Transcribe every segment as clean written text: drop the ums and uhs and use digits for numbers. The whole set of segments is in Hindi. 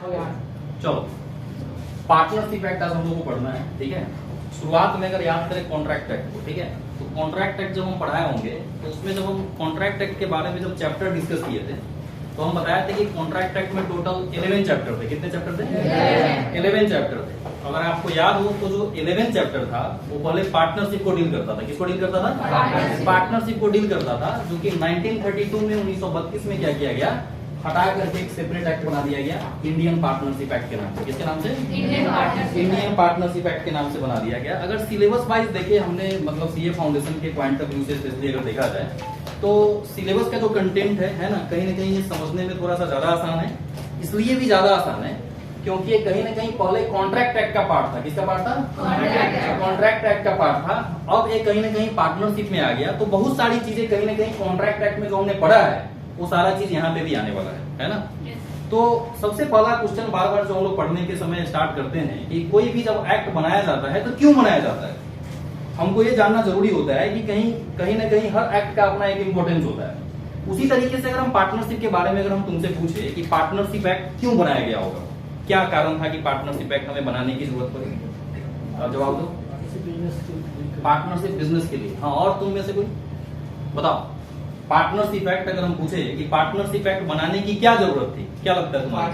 चलो, पार्टनरशिप एक्ट आज हम लोगों को पढ़ना है, ठीक है। शुरुआत में अगर याद करें कॉन्ट्रैक्ट एक्ट को, ठीक है, तो कॉन्ट्रैक्ट एक्ट जब हम पढ़ाए होंगे तो उसमें जब हम कॉन्ट्रैक्ट एक्ट के बारे में जब चैप्टर डिस्कस किए थे तो हम बताए थे कि कॉन्ट्रैक्ट एक्ट में टोटल 11 चैप्टर थे। कितने चैप्टर थे? 11 चैप्टर थे। अगर आपको याद हो तो जो 11 चैप्टर था वो पहले पार्टनरशिप को डील करता था। किसको डील करता था? पार्टनरशिप को डील करता था, जो कि 1932 में 1932 में क्या किया गया, हटा करके एक सेपरेट एक्ट बना दिया गया इंडियन पार्टनरशिप एक्ट के नाम से। किसके नाम से? इंडियन पार्टनरशिप एक्ट के नाम से बना दिया गया। अगर सिलेबस वाइज देखे हमने, मतलब सीए फाउंडेशन के पॉइंट ऑफ व्यू से स्पेशली अगर देखा जाए तो सिलेबस का जो कंटेंट है ना कहीं ये समझने में थोड़ा सा ज्यादा आसान है। इसलिए भी ज्यादा आसान है क्योंकि ये कहीं ना कहीं पहले कॉन्ट्रैक्ट एक्ट का पार्ट था। किसका पार्ट था? कॉन्ट्रैक्ट एक्ट का पार्ट था। अब ये कहीं ना कहीं पार्टनरशिप में आ गया, तो बहुत सारी चीजें कहीं ना कहीं कॉन्ट्रैक्ट एक्ट में जो हमने पढ़ा है वो सारा चीज यहाँ पे भी आने वाला है ना। तो सबसे पहला क्वेश्चन बार बार जो हम लोग पढ़ने के समय स्टार्ट करते हैं कि कोई भी जब एक्ट बनाया जाता है तो क्यों बनाया जाता है, हमको ये जानना जरूरी होता है कि कहीं ना कहीं हर एक्ट का अपना एक इम्पोर्टेंस होता है। उसी तरीके से अगर हम पार्टनरशिप के बारे में अगर हम तुमसे पूछे कि पार्टनरशिप एक्ट क्यों बनाया गया होगा, क्या कारण था कि पार्टनरशिप एक्ट हमें बनाने की जरूरत पड़ी, आप जवाब दो। पार्टनरशिप बिजनेस के लिए। हाँ, और तुम में से कोई बताओ, पार्टनरशिप एक्ट अगर हम पूछे कि पार्टनरशिप एक्ट बनाने की क्या जरूरत थी, क्या लगता है तुम्हारा?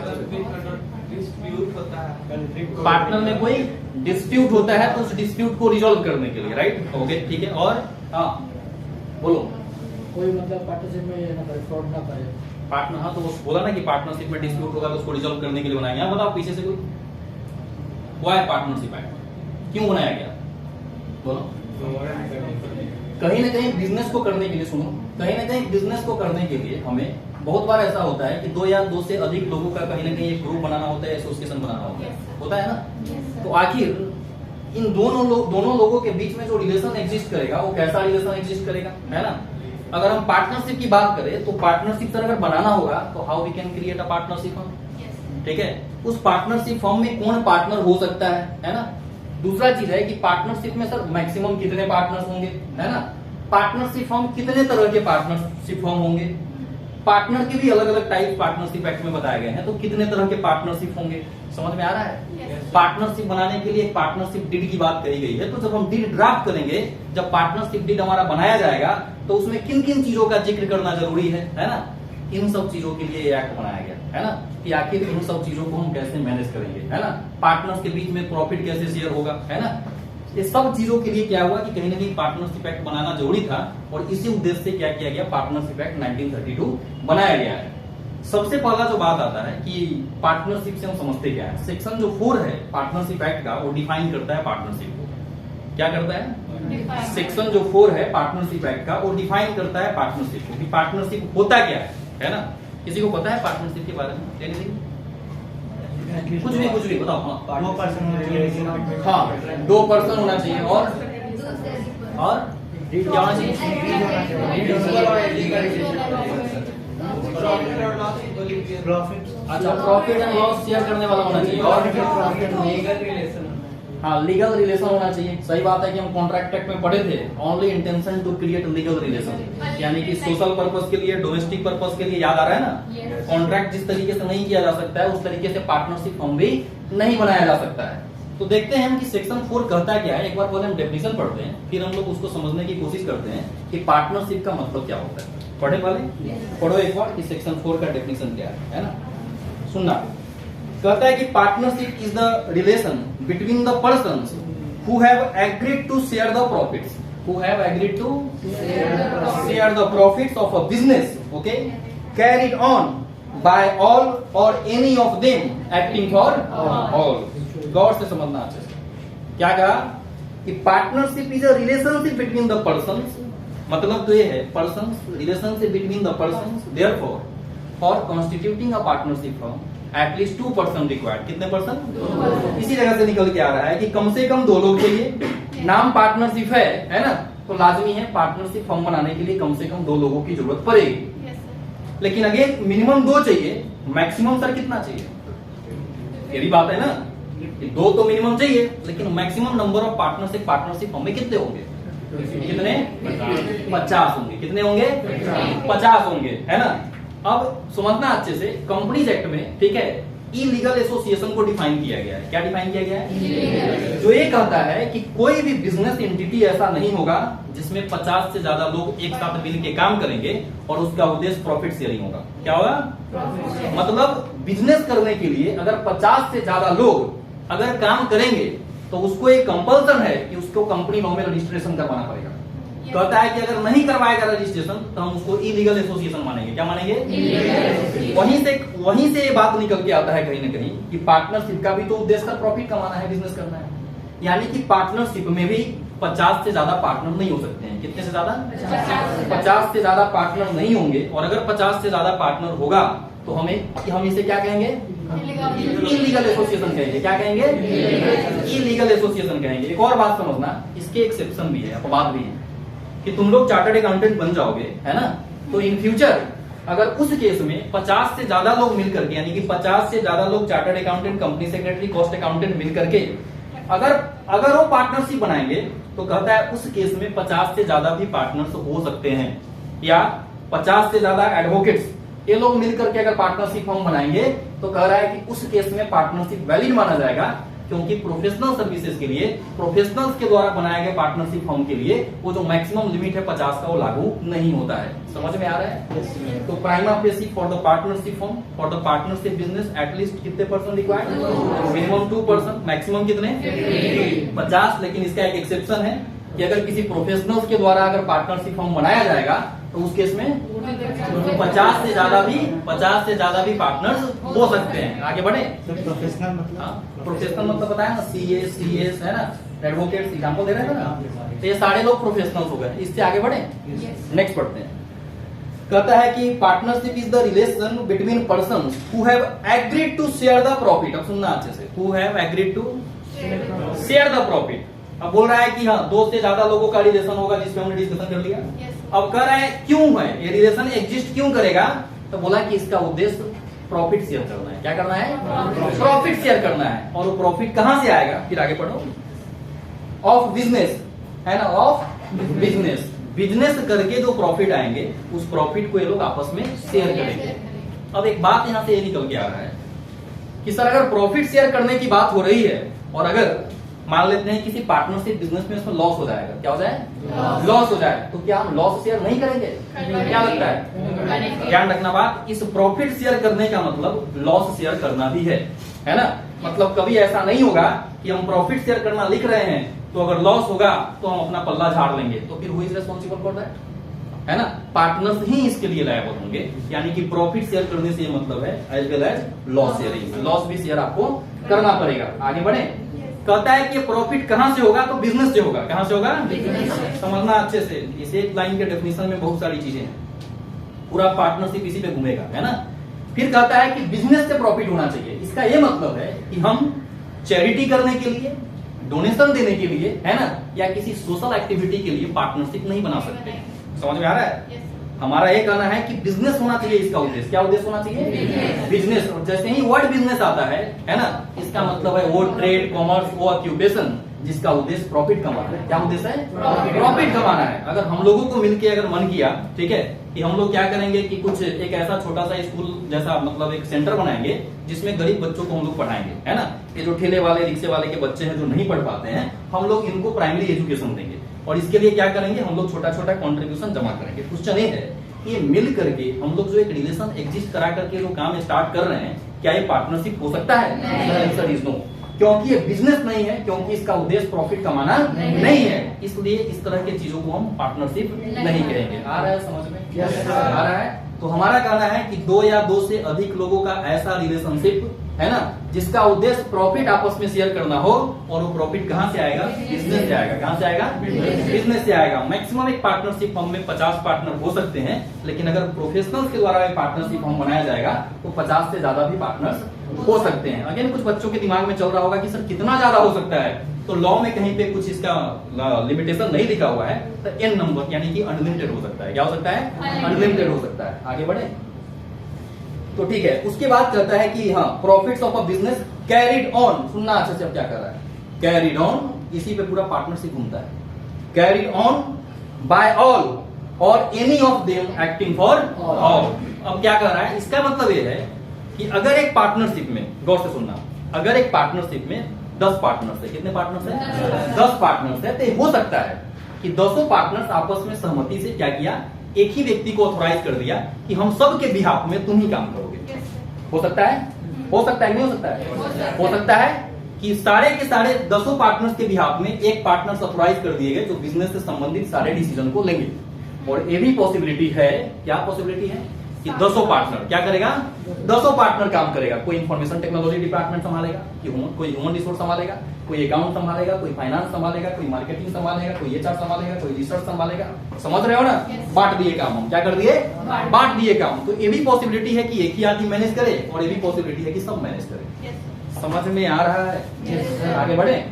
पार्टनर में कोई डिस्प्यूट होता है तो उस डिस्प्यूट को रिजॉल्व करने के लिए, राइट? ओके, ठीक है। और हाँ बोलो, कोई मतलब पार्टनरशिप में फ्रॉड ना करे। पार्टनर, हाँ तो वो बोला ना कि पार्टनरशिप में डिस्प्यूट होगा तो उसको रिजॉल्व करने के लिए बनाया गया। बताओ पीछे से कोई, हुआ है पार्टनरशिप एक्ट क्यों बनाया गया, बोलो। कहीं ना कहीं बिजनेस को करने के लिए, सुनो, कहीं ना कहीं बिजनेस को करने के लिए हमें बहुत बार ऐसा होता है कि दो या दो से अधिक लोगों का कहीं ना कहीं एक ग्रुप बनाना होता है, एसोसिएशन बनाना होता है ना। तो आखिर इन दोनों लोगों के बीच में जो रिलेशन एग्जिस्ट करेगा वो कैसा रिलेशन एग्जिस्ट करेगा, है ना। अगर हम पार्टनरशिप की बात करें तो पार्टनरशिप सर अगर बनाना होगा तो how we can create a partnership firm, ठीक है। उस पार्टनरशिप फर्म में कौन पार्टनर हो सकता है ना। दूसरा चीज है कि पार्टनरशिप में सर मैक्सिमम कितने पार्टनर्स होंगे, है ना। पार्टनरशिप फर्म कितने तरह के पार्टनरशिप फर्म होंगे, पार्टनर के भी अलग अलग टाइप पार्टनरशिप एक्ट में बताए गए हैं, तो कितने तरह के पार्टनरशिप होंगे, समझ में आ रहा है। पार्टनरशिप बनाने के लिए एक पार्टनरशिप डीड की बात कही गई है, तो जब हम डीड ड्राफ्ट करेंगे, जब पार्टनरशिप डीड हमारा बनाया जाएगा तो उसमें किन किन चीजों का जिक्र करना जरूरी है ना। इन सब चीजों के लिए ये एक्ट बनाया गया है ना, कि आखिर इन सब चीजों को हम कैसे मैनेज करेंगे, है ना। पार्टनर्स के बीच में प्रॉफिट कैसे शेयर होगा, है ना। ये सब चीजों के लिए क्या हुआ कि कहीं ना कहीं पार्टनरशिप एक्ट बनाना जरूरी था, और इसी उद्देश्य से क्या किया गया, पार्टनरशिप एक्ट 1932 बनाया गया है। सबसे पहला जो बात आता है कि पार्टनरशिप से हम समझते क्या है, सेक्शन जो 4 है पार्टनरशिप एक्ट का वो डिफाइन करता है पार्टनरशिप को। क्या करता है? सेक्शन जो 4 है पार्टनरशिप एक्ट का वो डिफाइन करता है पार्टनरशिप को, कि पार्टनरशिप होता क्या है ना। किसी को पता है पार्टनरशिप के बारे में? एनीथिंग? कुछ भी बताओ। हाँ, 2 पर्सन होना चाहिए। हाँ, 2 पर्सन होना चाहिए, और क्या होना चाहिए? अच्छा, प्रॉफिट एंड लॉस शेयर करने वाला होना चाहिए, और हाँ लीगल रिलेशन होना चाहिए। सही बात है कि हम कॉन्ट्रैक्ट एक्ट में पढ़े थे, only intention to create legal relation, यानी कि सोशल पर्पस के लिए, डोमेस्टिक पर्पस के लिए, याद आ रहा है ना। कॉन्ट्रैक्ट जिस तरीके से नहीं किया जा सकता है उस तरीके से पार्टनरशिप फर्म भी नहीं बनाया जा सकता है। तो देखते हैं हम कि सेक्शन 4 कहता क्या है। एक बार पहले हम डेफिनेशन पढ़ते हैं, फिर हम लोग उसको समझने की कोशिश करते हैं कि पार्टनरशिप का मतलब क्या होता है। पढ़े पहले, पढ़ो एक बार कि सेक्शन 4 का डेफिनेशन क्या है ना। सुनना, कहता है कि partnership is the relation between the persons who have agreed to share the profits, who have agreed to share the profits of a business, okay, carried on by all or any of them acting for all. गौर से समझना अच्छे से। क्या कहा कि partnership is a relationship between the persons, मतलब तो ये है persons, relationship between the persons, therefore for constituting a partnership firm at least 2 person required. कितने पर्सन? इसी जगह से निकल के आ रहा है कि कम से कम 2 लोग चाहिए। नाम पार्टनरशिप है ना, तो लाजमी है पार्टनरशिप फर्म बनाने के लिए कम से कम 2 लोगों की जरूरत पड़ेगी। लेकिन अगेन मिनिमम 2 चाहिए, मैक्सिमम सर कितना चाहिए, ये भी बात है ना कि 2 तो मिनिमम चाहिए, लेकिन maximum number of partnership firm में कितने होंगे, कितने? 50 होंगे। कितने होंगे? 50 होंगे, है ना। अब समझना अच्छे से, कंपनीज एक्ट में, ठीक है, इलीगल एसोसिएशन को डिफाइन किया गया है। क्या डिफाइन किया गया है? जो ये कहता है कि कोई भी बिजनेस एंटिटी ऐसा नहीं होगा जिसमें 50 से ज्यादा लोग एक साथ मिल के काम करेंगे और उसका उद्देश्य प्रॉफिट शेयरिंग होगा। क्या होगा? मतलब बिजनेस करने के लिए अगर 50 से ज्यादा लोग अगर काम करेंगे तो उसको एक कंपल्सन है कि उसको कंपनी लॉ में रजिस्ट्रेशन करवाना पड़ेगा। कहता है कि अगर नहीं करवाएगा रजिस्ट्रेशन तो हम उसको इलीगल एसोसिएशन मानेंगे। क्या मानेंगे? वहीं से ये बात निकल के आता है कहीं ना कहीं कि पार्टनरशिप का भी तो उद्देश्य का प्रॉफिट कमाना है, बिजनेस करना है। यानी कि पार्टनरशिप में भी 50 से ज्यादा पार्टनर नहीं हो सकते हैं। कितने से ज्यादा? 50 से ज्यादा पार्टनर नहीं होंगे। और अगर 50 से ज्यादा पार्टनर होगा तो हम इसे क्या कहेंगे? इलीगल एसोसिएशन कहेंगे। क्या कहेंगे? इलीगल एसोसिएशन कहेंगे। एक और बात समझना, इसके एक्सेप्शन भी है, अपवाद भी है कि तुम लोग चार्टर्ड अकाउंटेंट बन जाओगे, है ना, तो इन फ्यूचर अगर उस केस में 50 से ज्यादा लोग मिलकर के, यानी कि 50 से ज्यादा लोग chartered accountant, company secretary, cost accountant मिलकर के अगर वो पार्टनरशिप बनाएंगे तो कहता है उस केस में 50 से ज्यादा भी पार्टनर्स हो सकते हैं। या 50 से ज्यादा एडवोकेट्स, ये लोग मिलकर के अगर पार्टनरशिप हम बनाएंगे तो कह रहा है कि उस केस में पार्टनरशिप वैलिड माना जाएगा, क्योंकि प्रोफेशनल सर्विसेज के लिए, प्रोफेशनल्स के द्वारा बनाए गए पार्टनरशिप फर्म के लिए वो जो मैक्सिमम लिमिट है 50 का, वो लागू नहीं होता है। समझ में आ रहा है? तो prima facie for the partnership firm, for the partnership business at least कितने % रिक्वायर्ड? मिनिमम 2%, मैक्सिमम कितने? 50। लेकिन इसका एक एक्सेप्शन है कि अगर किसी प्रोफेशनल्स के द्वारा अगर पार्टनरशिप फर्म बनाया जाएगा तो उस केस में 50 से ज्यादा भी पार्टनर्स हो सकते हैं। आगे बढ़े? प्रोफेशनल मतलब? प्रोफेशनल मतलब बताया ना, CS है ना, एडवोकेट एग्जाम्पल दे रहे थे ना, तो ये सारे लोग प्रोफेशनल्स हो गए। इससे आगे बढ़े, नेक्स्ट पढ़ते हैं। कहता है कि partnership is the relation between persons who have agreed to share the profit. अब सुनना अच्छे से, who have agreed to share the profit. अब बोल रहा है कि हाँ, 2 से ज्यादा लोगों का रिलेशन होगा, जिसपे हमने डिस्कशन कर लिया। अब कह रहा है क्यों है ये रिलेशन एग्जिस्ट, क्यों करेगा? तो बोला कि इसका उद्देश्य प्रॉफिट शेयर करना है। क्या करना है? प्रॉफिट शेयर करना है। और वो प्रॉफिट कहां से आएगा? फिर आगे पढ़ो। ऑफ बिजनेस, है ना, ऑफ बिजनेस। बिजनेस करके जो प्रॉफिट आएंगे उस प्रॉफिट को ये लोग आपस में शेयर करेंगे। अब एक बात यहां से ये निकल के आ रहा है कि सर अगर प्रॉफिट शेयर करने की बात हो रही है और अगर मान लेते हैं किसी पार्टनरशिप बिजनेस में उसमें लॉस हो जाएगा, क्या हो जाए? लॉस हो जाए, तो क्या हम लॉस शेयर नहीं करेंगे? क्या लगता है? ध्यान रखना बात, इस प्रॉफिट शेयर करने का मतलब लॉस शेयर करना भी है ना। मतलब कभी ऐसा नहीं होगा कि हम प्रॉफिट शेयर करना लिख रहे हैं तो अगर लॉस होगा तो हम अपना पल्ला झाड़ लेंगे, तो फिर who is responsible for that, है ना? पार्टनर्स ही इसके लिए लायबल होंगे। यानी कि प्रॉफिट शेयर करने से ये मतलब है as well as loss sharing, loss भी शेयर आपको करना पड़ेगा। आगे बढ़े। कहता है कि प्रॉफिट कहां से होगा? तो बिजनेस से होगा। कहां से होगा? समझना अच्छे से, इस एक लाइन के डेफिनेशन में बहुत सारी चीजें हैं, पूरा पार्टनरशिप इसी पे घूमेगा, है ना। फिर कहता है कि बिजनेस से प्रॉफिट होना चाहिए। इसका ये मतलब है कि हम चैरिटी करने के लिए, डोनेशन देने के लिए, है ना, या किसी सोशल एक्टिविटी के लिए पार्टनरशिप नहीं बना सकते। समझ में आ रहा है? हमारा ये कहना है कि बिजनेस होना चाहिए इसका उद्देश्य। क्या उद्देश्य होना चाहिए? बिजनेस। और जैसे ही वर्ड बिजनेस आता है ना, इसका मतलब है वो ट्रेड, कॉमर्स, वो ऑक्यूपेशन जिसका उद्देश्य प्रॉफिट कमाना है। क्या उद्देश्य है? प्रॉफिट कमाना है। अगर हम लोगों को मिलकर अगर मन किया, ठीक है, कि हम लोग क्या करेंगे कि कुछ एक ऐसा छोटा सा स्कूल जैसा मतलब एक सेंटर बनाएंगे जिसमें गरीब बच्चों को हम लोग पढ़ाएंगे, है ना। ये जो ठेले वाले, रिक्शे वाले के बच्चे हैं जो नहीं पढ़ पाते हैं, हम लोग इनको प्राइमरी एजुकेशन देंगे। और इसके लिए क्या करेंगे? हम लोग छोटा छोटा कॉन्ट्रीब्यूशन जमा करेंगे। क्वेश्चन ये है, ये मिल करके हम लोग जो एक रिलेशन एग्जिस्ट करा करके जो काम स्टार्ट कर रहे हैं, क्या ये पार्टनरशिप हो सकता है? आंसर इज नो, क्योंकि ये बिजनेस नहीं है, क्योंकि इसका उद्देश्य प्रॉफिट कमाना नहीं है। इसलिए इस तरह के चीजों को हम पार्टनरशिप नहीं कहेंगे। आ रहा है समझ में? आ रहा है। तो हमारा कहना है कि 2 या 2 से अधिक लोगों का ऐसा रिलेशनशिप, है ना, जिसका उद्देश्य प्रॉफिट आपस में शेयर करना हो, और वो प्रॉफिट कहां से आएगा? बिजनेस से आएगा। कहां से आएगा? बिजनेस से आएगा। मैक्सिमम एक पार्टनरशिप फर्म में 50 पार्टनर हो सकते हैं, लेकिन अगर प्रोफेशनल्स के द्वारा एक पार्टनरशिप फर्म बनाया जाएगा तो 50 से ज्यादा भी पार्टनर्स हो सकते हैं। अगेन कुछ बच्चों के दिमाग में चल रहा होगा कि सर कितना ज्यादा हो सकता है, तो लॉ में कहीं पे कुछ इसका लिमिटेशन नहीं लिखा हुआ है, तो n नंबर यानी कि अनलिमिटेड हो सकता है। क्या हो सकता है? अनलिमिटेड हो सकता है। आगे बढ़े तो ठीक है। उसके बाद कहता है कि हाँ, profits of a business carried on, सुनना अच्छे से, अब क्या कर रहा है? कैरिड ऑन, इसी पे पूरा पार्टनरशिप घूमता है। Carried on by all or any of them acting for all. अब क्या कर रहा है? इसका मतलब ये है कि अगर एक पार्टनरशिप में, गौर से सुनना, अगर एक पार्टनरशिप में 10 पार्टनर्स है, कितने पार्टनर्स है? 10 पार्टनर्स है, तो हो सकता है कि 10 पार्टनर्स आपस में सहमति से क्या किया, एक ही व्यक्ति को ऑथोराइज कर दिया कि हम सब के बिहाफ में तुम ही काम करोगे। हो सकता है? हो सकता है, नहीं हो सकता है? हो सकता है कि सारे के सारे 10 पार्टनर्स के बिहाफ में एक पार्टनर ऑथोराइज कर दिए गए जो बिजनेस से संबंधित सारे डिसीजन को लेंगे। और ये भी पॉसिबिलिटी है, क्या पॉसिबिलिटी है कि 10 पार्टनर क्या करेगा, 10 पार्टनर काम करेगा। कोई इंफॉर्मेशन टेक्नोलॉजी डिपार्टमेंट संभालेगा, कोई ह्यूमन रिसोर्स संभालेगा, कोई अकाउंट संभालेगा, कोई फाइनेंस संभालेगा, कोई मार्केटिंग संभालेगा, कोई एचआर संभालेगा, कोई रिसर्च संभालेगा। समझ रहे हो ना? बांट दिए काम, हम क्या कर दिए, बांट दिए काम। तो ये भी पॉसिबिलिटी है कि एक ही आदमी मैनेज करे, और ये भी पॉसिबिलिटी है कि सब मैनेज करे। समझ में आ रहा है? आगे बढ़े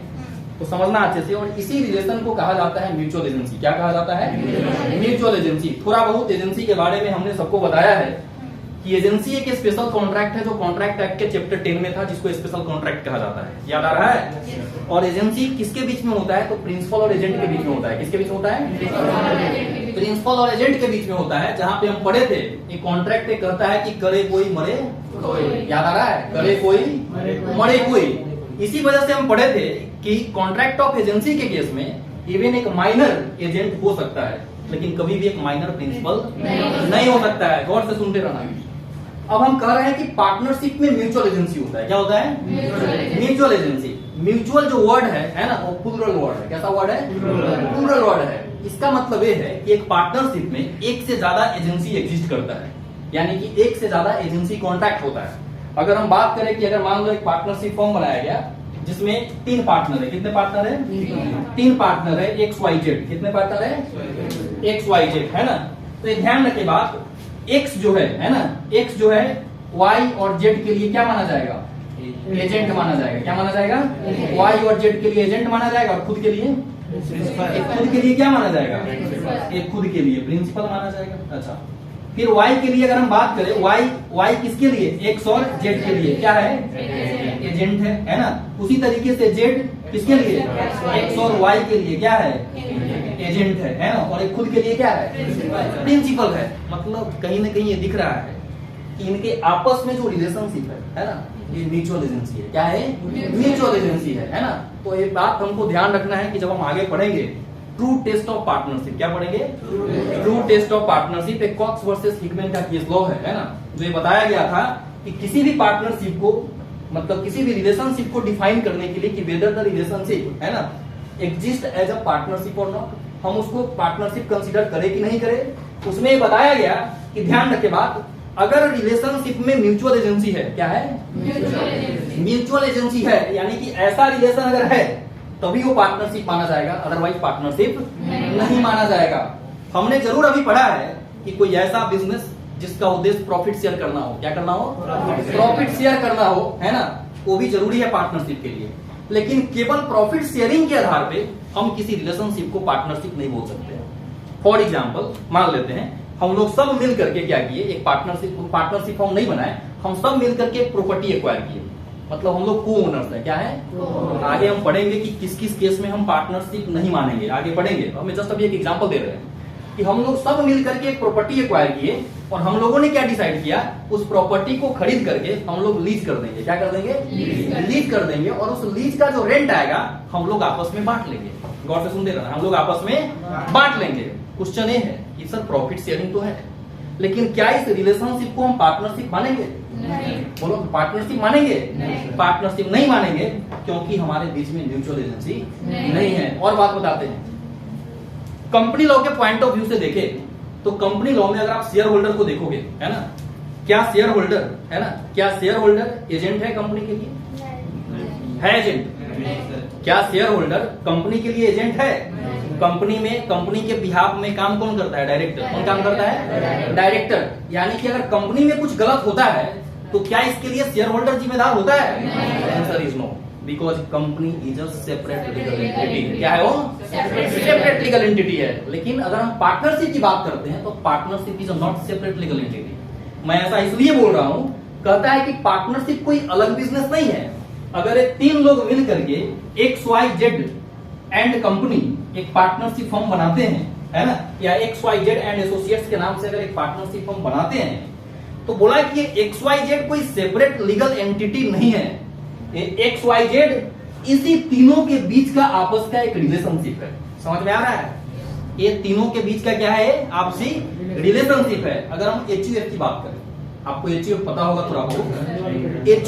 तो समझना अच्छे से। और इसी रिलेशन को कहा जाता है म्यूचुअल एजेंसी। क्या कहा जाता है? Mutual agency. थोड़ा बहुत एजेंसी के बारे में हमने सबको बताया है कि एजेंसी एक स्पेशल कॉन्ट्रैक्ट है जो कॉन्ट्रैक्ट एक्ट के चैप्टर 10 में था, जिसको स्पेशल कॉन्ट्रैक्ट कहा जाता है। याद आ रहा है? और एजेंसी किसके बीच में होता है? तो प्रिंसिपल और एजेंट के बीच में होता है। किसके बीच में होता है? प्रिंसिपल और एजेंट के बीच में होता है। जहां पे हम पढ़े थे कि कॉन्ट्रैक्ट कहता है कि करे कोई मरे कोई। याद आ रहा है? करे कोई मरे कोई। इसी वजह से हम पढ़े थे कि कॉन्ट्रैक्ट ऑफ एजेंसी के केस में इवन एक माइनर एजेंट हो सकता है, लेकिन कभी भी एक माइनर प्रिंसिपल नहीं हो सकता है। गौर से सुनते रहना। अब हम कह रहे हैं कि पार्टनरशिप में म्यूचुअल एजेंसी होता है। क्या होता है? Mutual agency. म्यूचुअल जो वर्ड है ना, वो प्लूरल वर्ड है। कैसा वर्ड है? प्लूरल वर्ड है। इसका मतलब ये है कि एक पार्टनरशिप में एक से ज्यादा एजेंसी एग्जिस्ट करता है, यानी कि एक से ज्यादा एजेंसी कॉन्ट्रैक्ट होता है। अगर हम बात करें कि अगर मान लो एक पार्टनरशिप फॉर्म बनाया गया जिसमें 3 पार्टनर है। कितने पार्टनर है? 3 पार्टनर है। XYZ। कितने पार्टनर है? XYZ, है ना? तो ये ध्यान रखे बात, X जो है ना, X जो है Y और Z के लिए क्या माना जाएगा? एजेंट माना जाएगा। क्या माना जाएगा? Y और Z के लिए एजेंट माना जाएगा। और खुद के लिए, खुद के लिए क्या माना जाएगा? एक खुद के लिए प्रिंसिपल माना जाएगा। अच्छा, फिर Y के लिए अगर हम बात करें, Y किसके लिए? X और Z के लिए क्या है? एजेंट है ना? उसी तरीके से Z किसके लिए? X और Y के लिए क्या है? एजेंट है ना? और एक खुद के लिए क्या है? प्रिंसिपल है। मतलब कहीं ना कहीं ये दिख रहा है कि इनके आपस में जो रिलेशनशिप है ना, ये म्यूचुअल एजेंसी है। क्या है? म्यूचुअल एजेंसी है ना? तो ये बात हमको ध्यान रखना है कि जब हम आगे पढ़ेंगे ट्रू टेस्ट ऑफ पार्टनरशिप, क्या पढ़ेंगे? ट्रू टेस्ट ऑफ पार्टनरशिप एक कॉक्स वर्सेस हिगमैन का केस लॉ है ना, जो ये बताया गया था कि किसी भी पार्टनरशिप को, मतलब किसी भी रिलेशनशिप को डिफाइन करने के लिए कि वेदर द रिलेशनशिप है ना एग्जिस्ट एज अ पार्टनरशिप और नॉट, हम उसको पार्टनरशिप कंसीडर करें कि नहीं करें, उसमें ये बताया गया कि ध्यान रखे बात, अगर रिलेशनशिप में म्यूचुअल एजेंसी है, क्या है? म्यूचुअल एजेंसी है, यानी कि ऐसा रिलेशन अगर है तभी वो पार्टनरशिप माना जाएगा, अदरवाइज पार्टनरशिप नहीं माना जाएगा। हमने जरूर अभी पढ़ा है कि कोई ऐसा बिजनेस जिसका उद्देश्य प्रॉफिट शेयर करना हो, क्या करना हो? प्रॉफिट शेयर करना हो, है ना, वो भी जरूरी है पार्टनरशिप के लिए। लेकिन केवल प्रॉफिट शेयरिंग के आधार पे हम किसी रिलेशनशिप को पार्टनरशिप नहीं बोल सकते। फॉर एग्जाम्पल मान लेते हैं हम लोग सब मिल करके क्या किए, एक पार्टनरशिप हम नहीं बनाए, हम सब मिल करके एक प्रॉपर्टी एक्वायर किए, मतलब हम लोग को ओनर्स है। क्या है? आगे हम पढ़ेंगे कि किस किस केस में हम पार्टनरशिप नहीं मानेंगे, आगे पढ़ेंगे। हमें जस्ट अभी एक एग्जांपल दे रहे हैं कि हम लोग सब मिल करके एक प्रॉपर्टी एक्वायर किए और हम लोगों ने क्या डिसाइड किया, उस प्रॉपर्टी को खरीद करके हम लोग लीज कर देंगे। क्या कर देंगे? लीज कर देंगे। और उस लीज का जो रेंट आएगा हम लोग आपस में बांट लेंगे। गौर से सुनते रहना, हम लोग आपस में बांट लेंगे। क्वेश्चन ये है कि सर प्रॉफिट शेयरिंग तो है, लेकिन क्या इस रिलेशनशिप को हम पार्टनरशिप मानेंगे? बोलो, पार्टनरशिप मानेंगे? पार्टनरशिप नहीं मानेंगे, क्योंकि हमारे बीच में म्यूचुअल एजेंसी नहीं है। और बात बताते हैं, कंपनी लॉ के पॉइंट ऑफ व्यू से देखें तो कंपनी लॉ में अगर आप शेयर होल्डर को देखोगे, है ना, क्या शेयर होल्डर, है ना, क्या शेयर होल्डर एजेंट है कंपनी के लिए? है एजेंट? क्या शेयर होल्डर कंपनी के लिए एजेंट है? कंपनी में, कंपनी के बिहाफ में काम कौन करता है? डायरेक्टर। कौन काम करता है? डायरेक्टर। यानी कि अगर कंपनी में कुछ गलत होता है तो क्या इसके लिए शेयर होल्डर जिम्मेदार होता है? Answer is no, because company is a separate legal entity. क्या है वो? सेपरेट लीगल एंटिटी है। लेकिन अगर हम पार्टनरशिप की बात करते हैं तो partnership is not separate legal entity. मैं ऐसा इसलिए बोल रहा हूं, कहता है कि पार्टनरशिप कोई अलग बिजनेस नहीं है। अगर ये 3 लोग मिल करके XYZ एंड कंपनी एक पार्टनरशिप फर्म बनाते हैं, है ना, या XYZ एंड एसोसिएट्स के नाम से अगर एक पार्टनरशिप फर्म बनाते हैं, तो बोला कि ये XYZ कोई सेपरेट लीगल एंटिटी नहीं है, ये XYZ इसी तीनों के बीच का आपस का एक रिलेशनशिप है। समझ में आ रहा है? ये तीनों के बीच का क्या है? आपसी रिलेशनशिप है। अगर हम HUF की बात करें, आपको HUF पता होगा थोड़ा बहुत।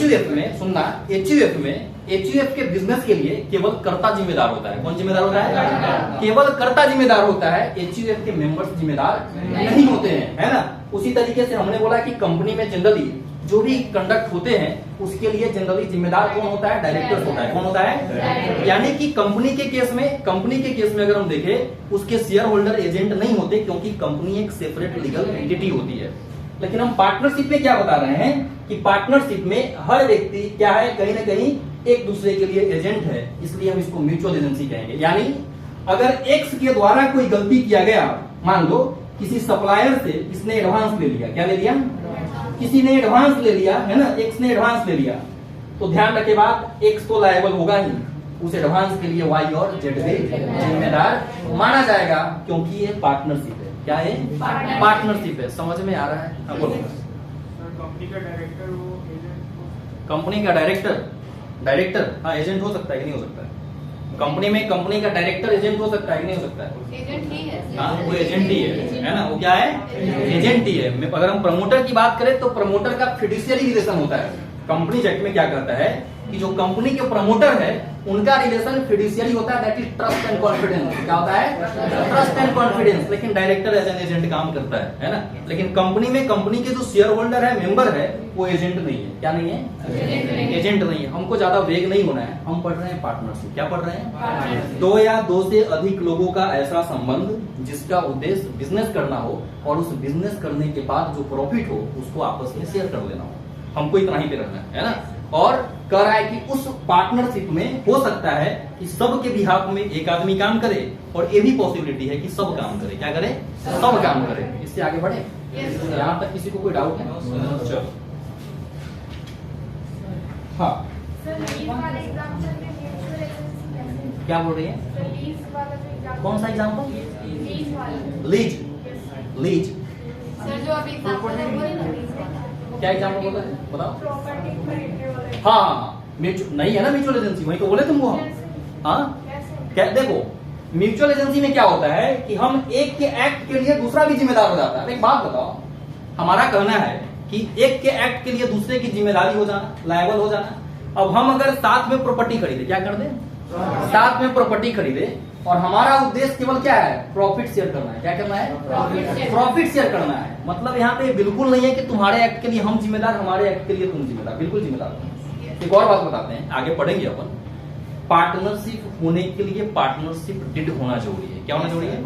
HUF में सुनना, HUF के बिजनेस के लिए केवल कर्ता जिम्मेदार होता है। कौन जिम्मेदार होता है? केवल कर्ता जिम्मेदार होता है, HUF के मेंबर्स जिम्मेदार नहीं होते हैं, है ना। उसी तरीके से हमने बोला कि कंपनी में जनरली जो भी कंडक्ट होते हैं उसके लिए जनरली जिम्मेदार कौन होता है? डायरेक्टर होता है। कौन होता है? यानी कि कंपनी के केस में अगर हम देखें, उसके शेयर होल्डर एजेंट नहीं होते, क्योंकि कंपनी एक सेपरेट लीगल एंटिटी होती है। लेकिन हम पार्टनरशिप में क्या बता रहे हैं कि पार्टनरशिप में हर व्यक्ति क्या है? कहीं ना कहीं एक दूसरे के लिए एजेंट है, इसलिए हम इसको म्यूचुअल एजेंसी कहेंगे। यानी अगर एक्स के द्वारा कोई गलती किया गया, मान लो किसी सप्लायर से इसने एडवांस ले लिया, क्या ले लिया? किसी ने एडवांस ले लिया, है ना, एक्स ने एडवांस ले लिया, तो ध्यान रखे बात, एक्स तो लायबल होगा ही, उस एडवांस के लिए वाई और जेड भी जिम्मेदार माना जाएगा, क्योंकि ये पार्टनरशिप है। क्या है? पार्टनरशिप है। समझ में आ रहा है? हाँ बोलो। कंपनी का डायरेक्टर वो एजेंट, कंपनी का डायरेक्टर हाँ एजेंट हो सकता है कि नहीं हो सकता है? कंपनी में कंपनी का डायरेक्टर एजेंट हो सकता है कि नहीं हो सकता है? एजेंट ही है। हाँ वो एजेंट ही है ना, वो क्या है? एजेंट ही है। अगर हम प्रमोटर की बात करें तो प्रमोटर का फिड्यूशियरी रिलेशन होता है। कंपनी एक्ट में क्या कहता है कि जो कंपनी के प्रमोटर है उनका रिलेशन फिड्यूशियरी होता है, that is trust and confidence. क्या होता है? Trust and confidence. लेकिन डायरेक्टर एज एन एजेंट काम करता है ना। लेकिन कंपनी में कंपनी के जो शेयर होल्डर है, मेंबर है, वो एजेंट नहीं है। क्या नहीं है? एजेंट नहीं है। हमको ज्यादा वेग नहीं होना है, हम पढ़ रहे हैं पार्टनरशिप। क्या पढ़ रहे हैं? दो या दो से अधिक लोगों का ऐसा संबंध जिसका उद्देश्य बिजनेस करना हो और उस बिजनेस करने के बाद जो प्रॉफिट हो उसको आपस में शेयर कर लेना हो। हमको इतना ही पे रखना है ना। और कह रहा है कि उस पार्टनरशिप में हो सकता है कि सबके बिहाफ में एक आदमी काम करे, और ये भी पॉसिबिलिटी है कि सब काम करे। क्या करे? सब काम करे। इससे आगे बढ़े? यहाँ तक किसी को कोई डाउट है? चलो हाँ, सर लीज वाले एग्जांपल में म्यूचुअल एजेंसी कैसे? क्या बोल रही है? सर लीज वाला जो एग्जांपल, कौन सा एग्जाम्पल? लीज वाला। लीज सर जो अभी एग्जांपल है वो है ना लीज का। क्या एग्जाम्पल बोला है? बताओ। प्रॉपर्टी खरीदने वाले। हाँ, म्यूचुअल नहीं है ना म्यूचुअल एजेंसी, वही तो बोले तुमको हम। हाँ कैसे? क्या देखो, म्यूचुअल एजेंसी में क्या होता है कि हम एक के एक्ट के लिए दूसरा भी जिम्मेदार हो जाता है। एक बात बताओ, हमारा कहना है कि एक के एक्ट के लिए दूसरे की जिम्मेदारी हो जाना, लायबल हो जाना। अब हम अगर साथ में प्रॉपर्टी खरीदे, क्या कर दे? साथ में प्रॉपर्टी खरीदे, और हमारा उद्देश्य केवल क्या है? प्रॉफिट शेयर करना है। क्या करना है? प्रॉफिट शेयर करना है। मतलब यहाँ पे बिल्कुल नहीं है कि तुम्हारे एक्ट के लिए हम जिम्मेदार, हमारे एक्ट के लिए तुम जिम्मेदार। बिल्कुल जिम्मेदार। एक और बात बताते हैं, आगे पढ़ेंगे अपन। पार्टनरशिप होने के लिए पार्टनरशिप डिड होना जरूरी है। क्या होना जरूरी है?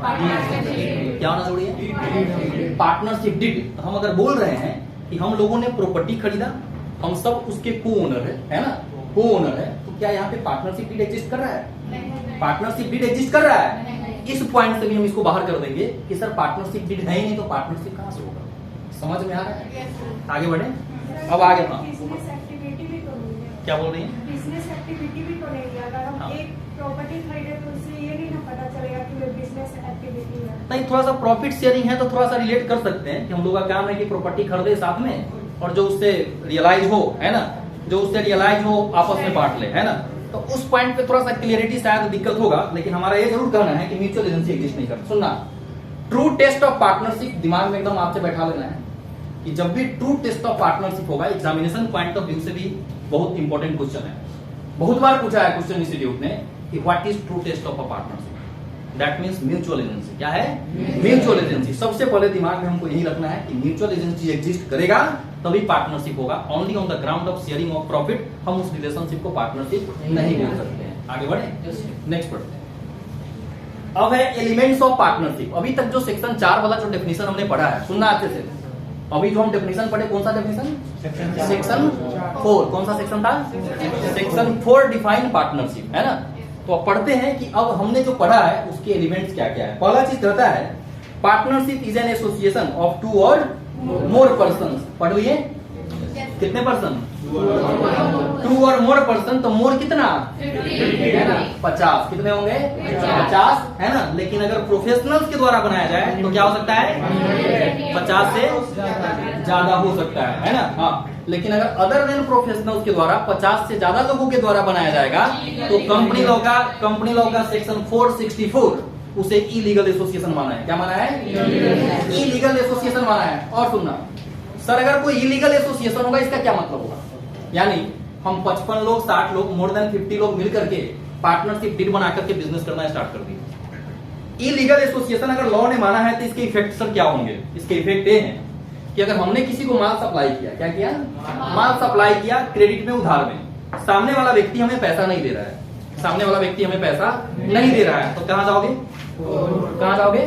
क्या होना जरूरी है? Partnership did. हम अगर बोल रहे हैं कि हम लोगों ने प्रॉपर्टी खरीदा, हम सब उसके को ओनर है ना, को ओनर है, तो क्या यहाँ पे पार्टनरशिप डिड एग्जिस्ट कर रहा है? पार्टनरशिप डिड एग्जिस्ट कर रहा है। इस पॉइंट से भी हम इसको बाहर कर देंगे कि सर पार्टनरशिप डिड है ही नहीं, तो पार्टनरशिप कहां से होगा? समझ में आ रहा है? आगे बढ़े। अब आगे बिजनेस एक्टिविटी भी तो नहीं है। क्या बोल रही है? बिजनेस एक्टिविटी भी तो नहीं है। अगर हम हाँ। एक प्रॉपर्टी खरीदे तो उससे ये नहीं ना पता चलेगा कि वो बिजनेस एक्टिविटी है। नहीं, थोड़ा सा प्रॉफिट शेयरिंग है तो थोड़ा सा रिलेट कर सकते हैं कि हम लोग का काम है कि प्रॉपर्टी खरीदे साथ में, और जो उससे रियलाइज हो, है ना, जो उससे रियलाइज हो आपस में बांट ले, है ना। तो उस पॉइंट पे थोड़ा सा क्लियरिटी शायद दिक्कत होगा, लेकिन हमारा ये जरूर कहना है कि म्यूचुअल एजेंसी एग्जिस्ट नहीं करती। सुनना, ट्रू टेस्ट ऑफ पार्टनरशिप दिमाग में एकदम आपसे बैठा लेना है कि जब भी ट्रू टेस्ट ऑफ पार्टनरशिप होगा, एग्जामिनेशन पॉइंट ऑफ व्यू से भी बहुत इंपॉर्टेंट क्वेश्चन है। बहुत बार पूछा है क्वेश्चन इंस्टीट्यूट ने कि what is true test of a partnership? That means mutual agency. क्या है? Mutual agency. सबसे पहले दिमाग में हमको यही रखना है कि म्यूचुअल एजेंसी एग्जिस्ट करेगा तभी पार्टनरशिप होगा। Only on the ground of sharing of profit हम उस रिलेशनशिप को पार्टनरशिप नहीं बोल सकते हैं। आगे बढ़े, नेक्स्ट पढ़ते हैं। अब है एलिमेंट्स ऑफ पार्टनरशिप। अभी तक जो सेक्शन 4 वाला जो डेफिनेशन हमने पढ़ा है, सुनना अच्छे से। अभी जो हम डेफिनेशन पढ़े, कौन सा डेफिनेशन? सेक्शन 4। कौन सा सेक्शन था? सेक्शन 4 डिफाइन पार्टनरशिप, है ना। तो अब पढ़ते हैं कि अब हमने जो पढ़ा है उसके एलिमेंट्स क्या क्या है। पहला चीज कहता है partnership is an association of 2 और मोर पर्सन। पढ़ लिए? कितने पर्सन? टू और मोर पर्सन, तो मोर कितना है ना 50, कितने होंगे 50 है ना। लेकिन अगर प्रोफेशनल्स के द्वारा बनाया जाए तो क्या हो सकता है 50 से ज्यादा हो सकता है ना। हाँ, लेकिन अगर अदर देन प्रोफेशनल्स के द्वारा 50 से ज्यादा लोगों के द्वारा बनाया जाएगा तो कंपनी लॉ का सेक्शन 464 उसे इलीगल एसोसिएशन माना है। क्या माना है? इलीगल एसोसिएशन माना है। और सुनना सर, अगर कोई इलीगल एसोसिएशन होगा इसका क्या मतलब होगा? यानी हम 55 लोग 60 लोग मोर देन 50 लोग मिलकर के पार्टनरशिप डीड बना करके बिजनेस करना स्टार्ट कर दिया। इलीगल एसोसिएशन अगर लॉ ने माना है तो इसके इफेक्ट सर क्या होंगे? इसके इफेक्ट ये हैं कि अगर हमने किसी को माल सप्लाई किया, क्या किया? माल सप्लाई किया क्रेडिट में, उधार में, सामने वाला व्यक्ति हमें पैसा नहीं दे रहा है, सामने वाला व्यक्ति हमें पैसा नहीं दे रहा है, तो कहां जाओगे? कहां जाओगे?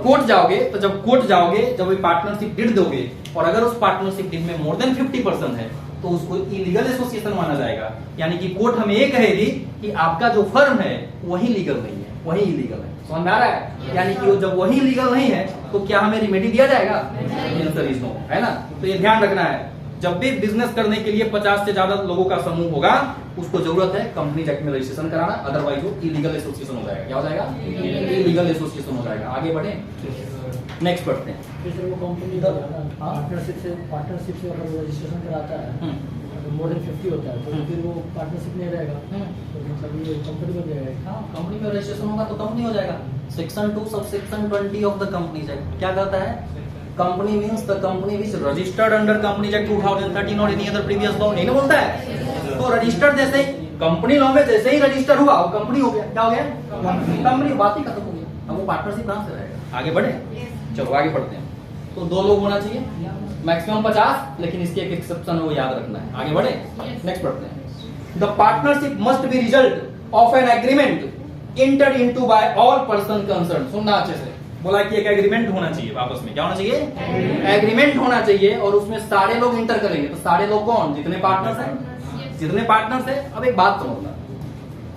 कोर्ट जाओगे। तो जब कोर्ट जाओगे, जब ये पार्टनरशिप डीड दोगे और अगर उस पार्टनरशिप डीड में मोर देन 50% है तो उसको इलीगल एसोसिएशन माना जाएगा। यानी कि कोर्ट हमें ये कहेगी कि आपका जो फर्म है वही लीगल नहीं है, वही इलीगल है। समझ में आ रहा है? यानी कि वो जब वही लीगल नहीं है तो क्या हमें रिमेडी दिया जाएगा? आंसर इज नो, है ना। तो ये ध्यान रखना है, जब भी बिजनेस करने के लिए 50 से ज्यादा लोगों का समूह होगा उसको जरूरत है कंपनी एक्ट में रजिस्ट्रेशन कराना, अदरवाइज वो इलीगल एसोसिएशन हो जाएगा। क्या हो जाएगा? इलीगल एसोसिएशन हो जाएगा। आगे बढ़े, नेक्स्ट पढ़ते हैं। फिर वो कंपनी पार्टनरशिप से अगर रजिस्ट्रेशन कराता है मोर देन 50 होता है तो फिर वो पार्टनरशिप नहीं रहेगा, तो मतलब ये कंपनी बन जाएगा। हाँ, कंपनी में रजिस्ट्रेशन होगा तो कंपनी हो जाएगा। Section 2 sub section 20 of the companies act क्या कहता है? Company means the company which registered under companies act 2013 और एनी अदर प्रीवियस लॉ, नहीं ना बोलता है? तो रजिस्टर्ड जैसे ही कंपनी लॉ में जैसे ही रजिस्टर हुआ वो कंपनी हो गया। क्या हो गया? कंपनी। बात ही खत्म हो गई। अब वो पार्टनरशिप कहां से रहेगा? आगे बढ़े, चलो आगे बढ़ते हैं। तो 2 लोग होना चाहिए, मैक्सिमम 50, लेकिन इसके एक एक्सेप्शन है वो याद रखना है। आगे बढ़े, नेक्स्ट बढ़ते हैं। The partnership must be result of an agreement entered into bye all person concern. सुनना अच्छे से, बोला कि एक एग्रीमेंट होना चाहिए आपस में। क्या होना चाहिए? एग्रीमेंट होना चाहिए और उसमें सारे लोग इंटर करेंगे। तो सारे लोग कौन? जितने पार्टनर्स हैं, जितने पार्टनर्स हैं। अब एक बात समझना,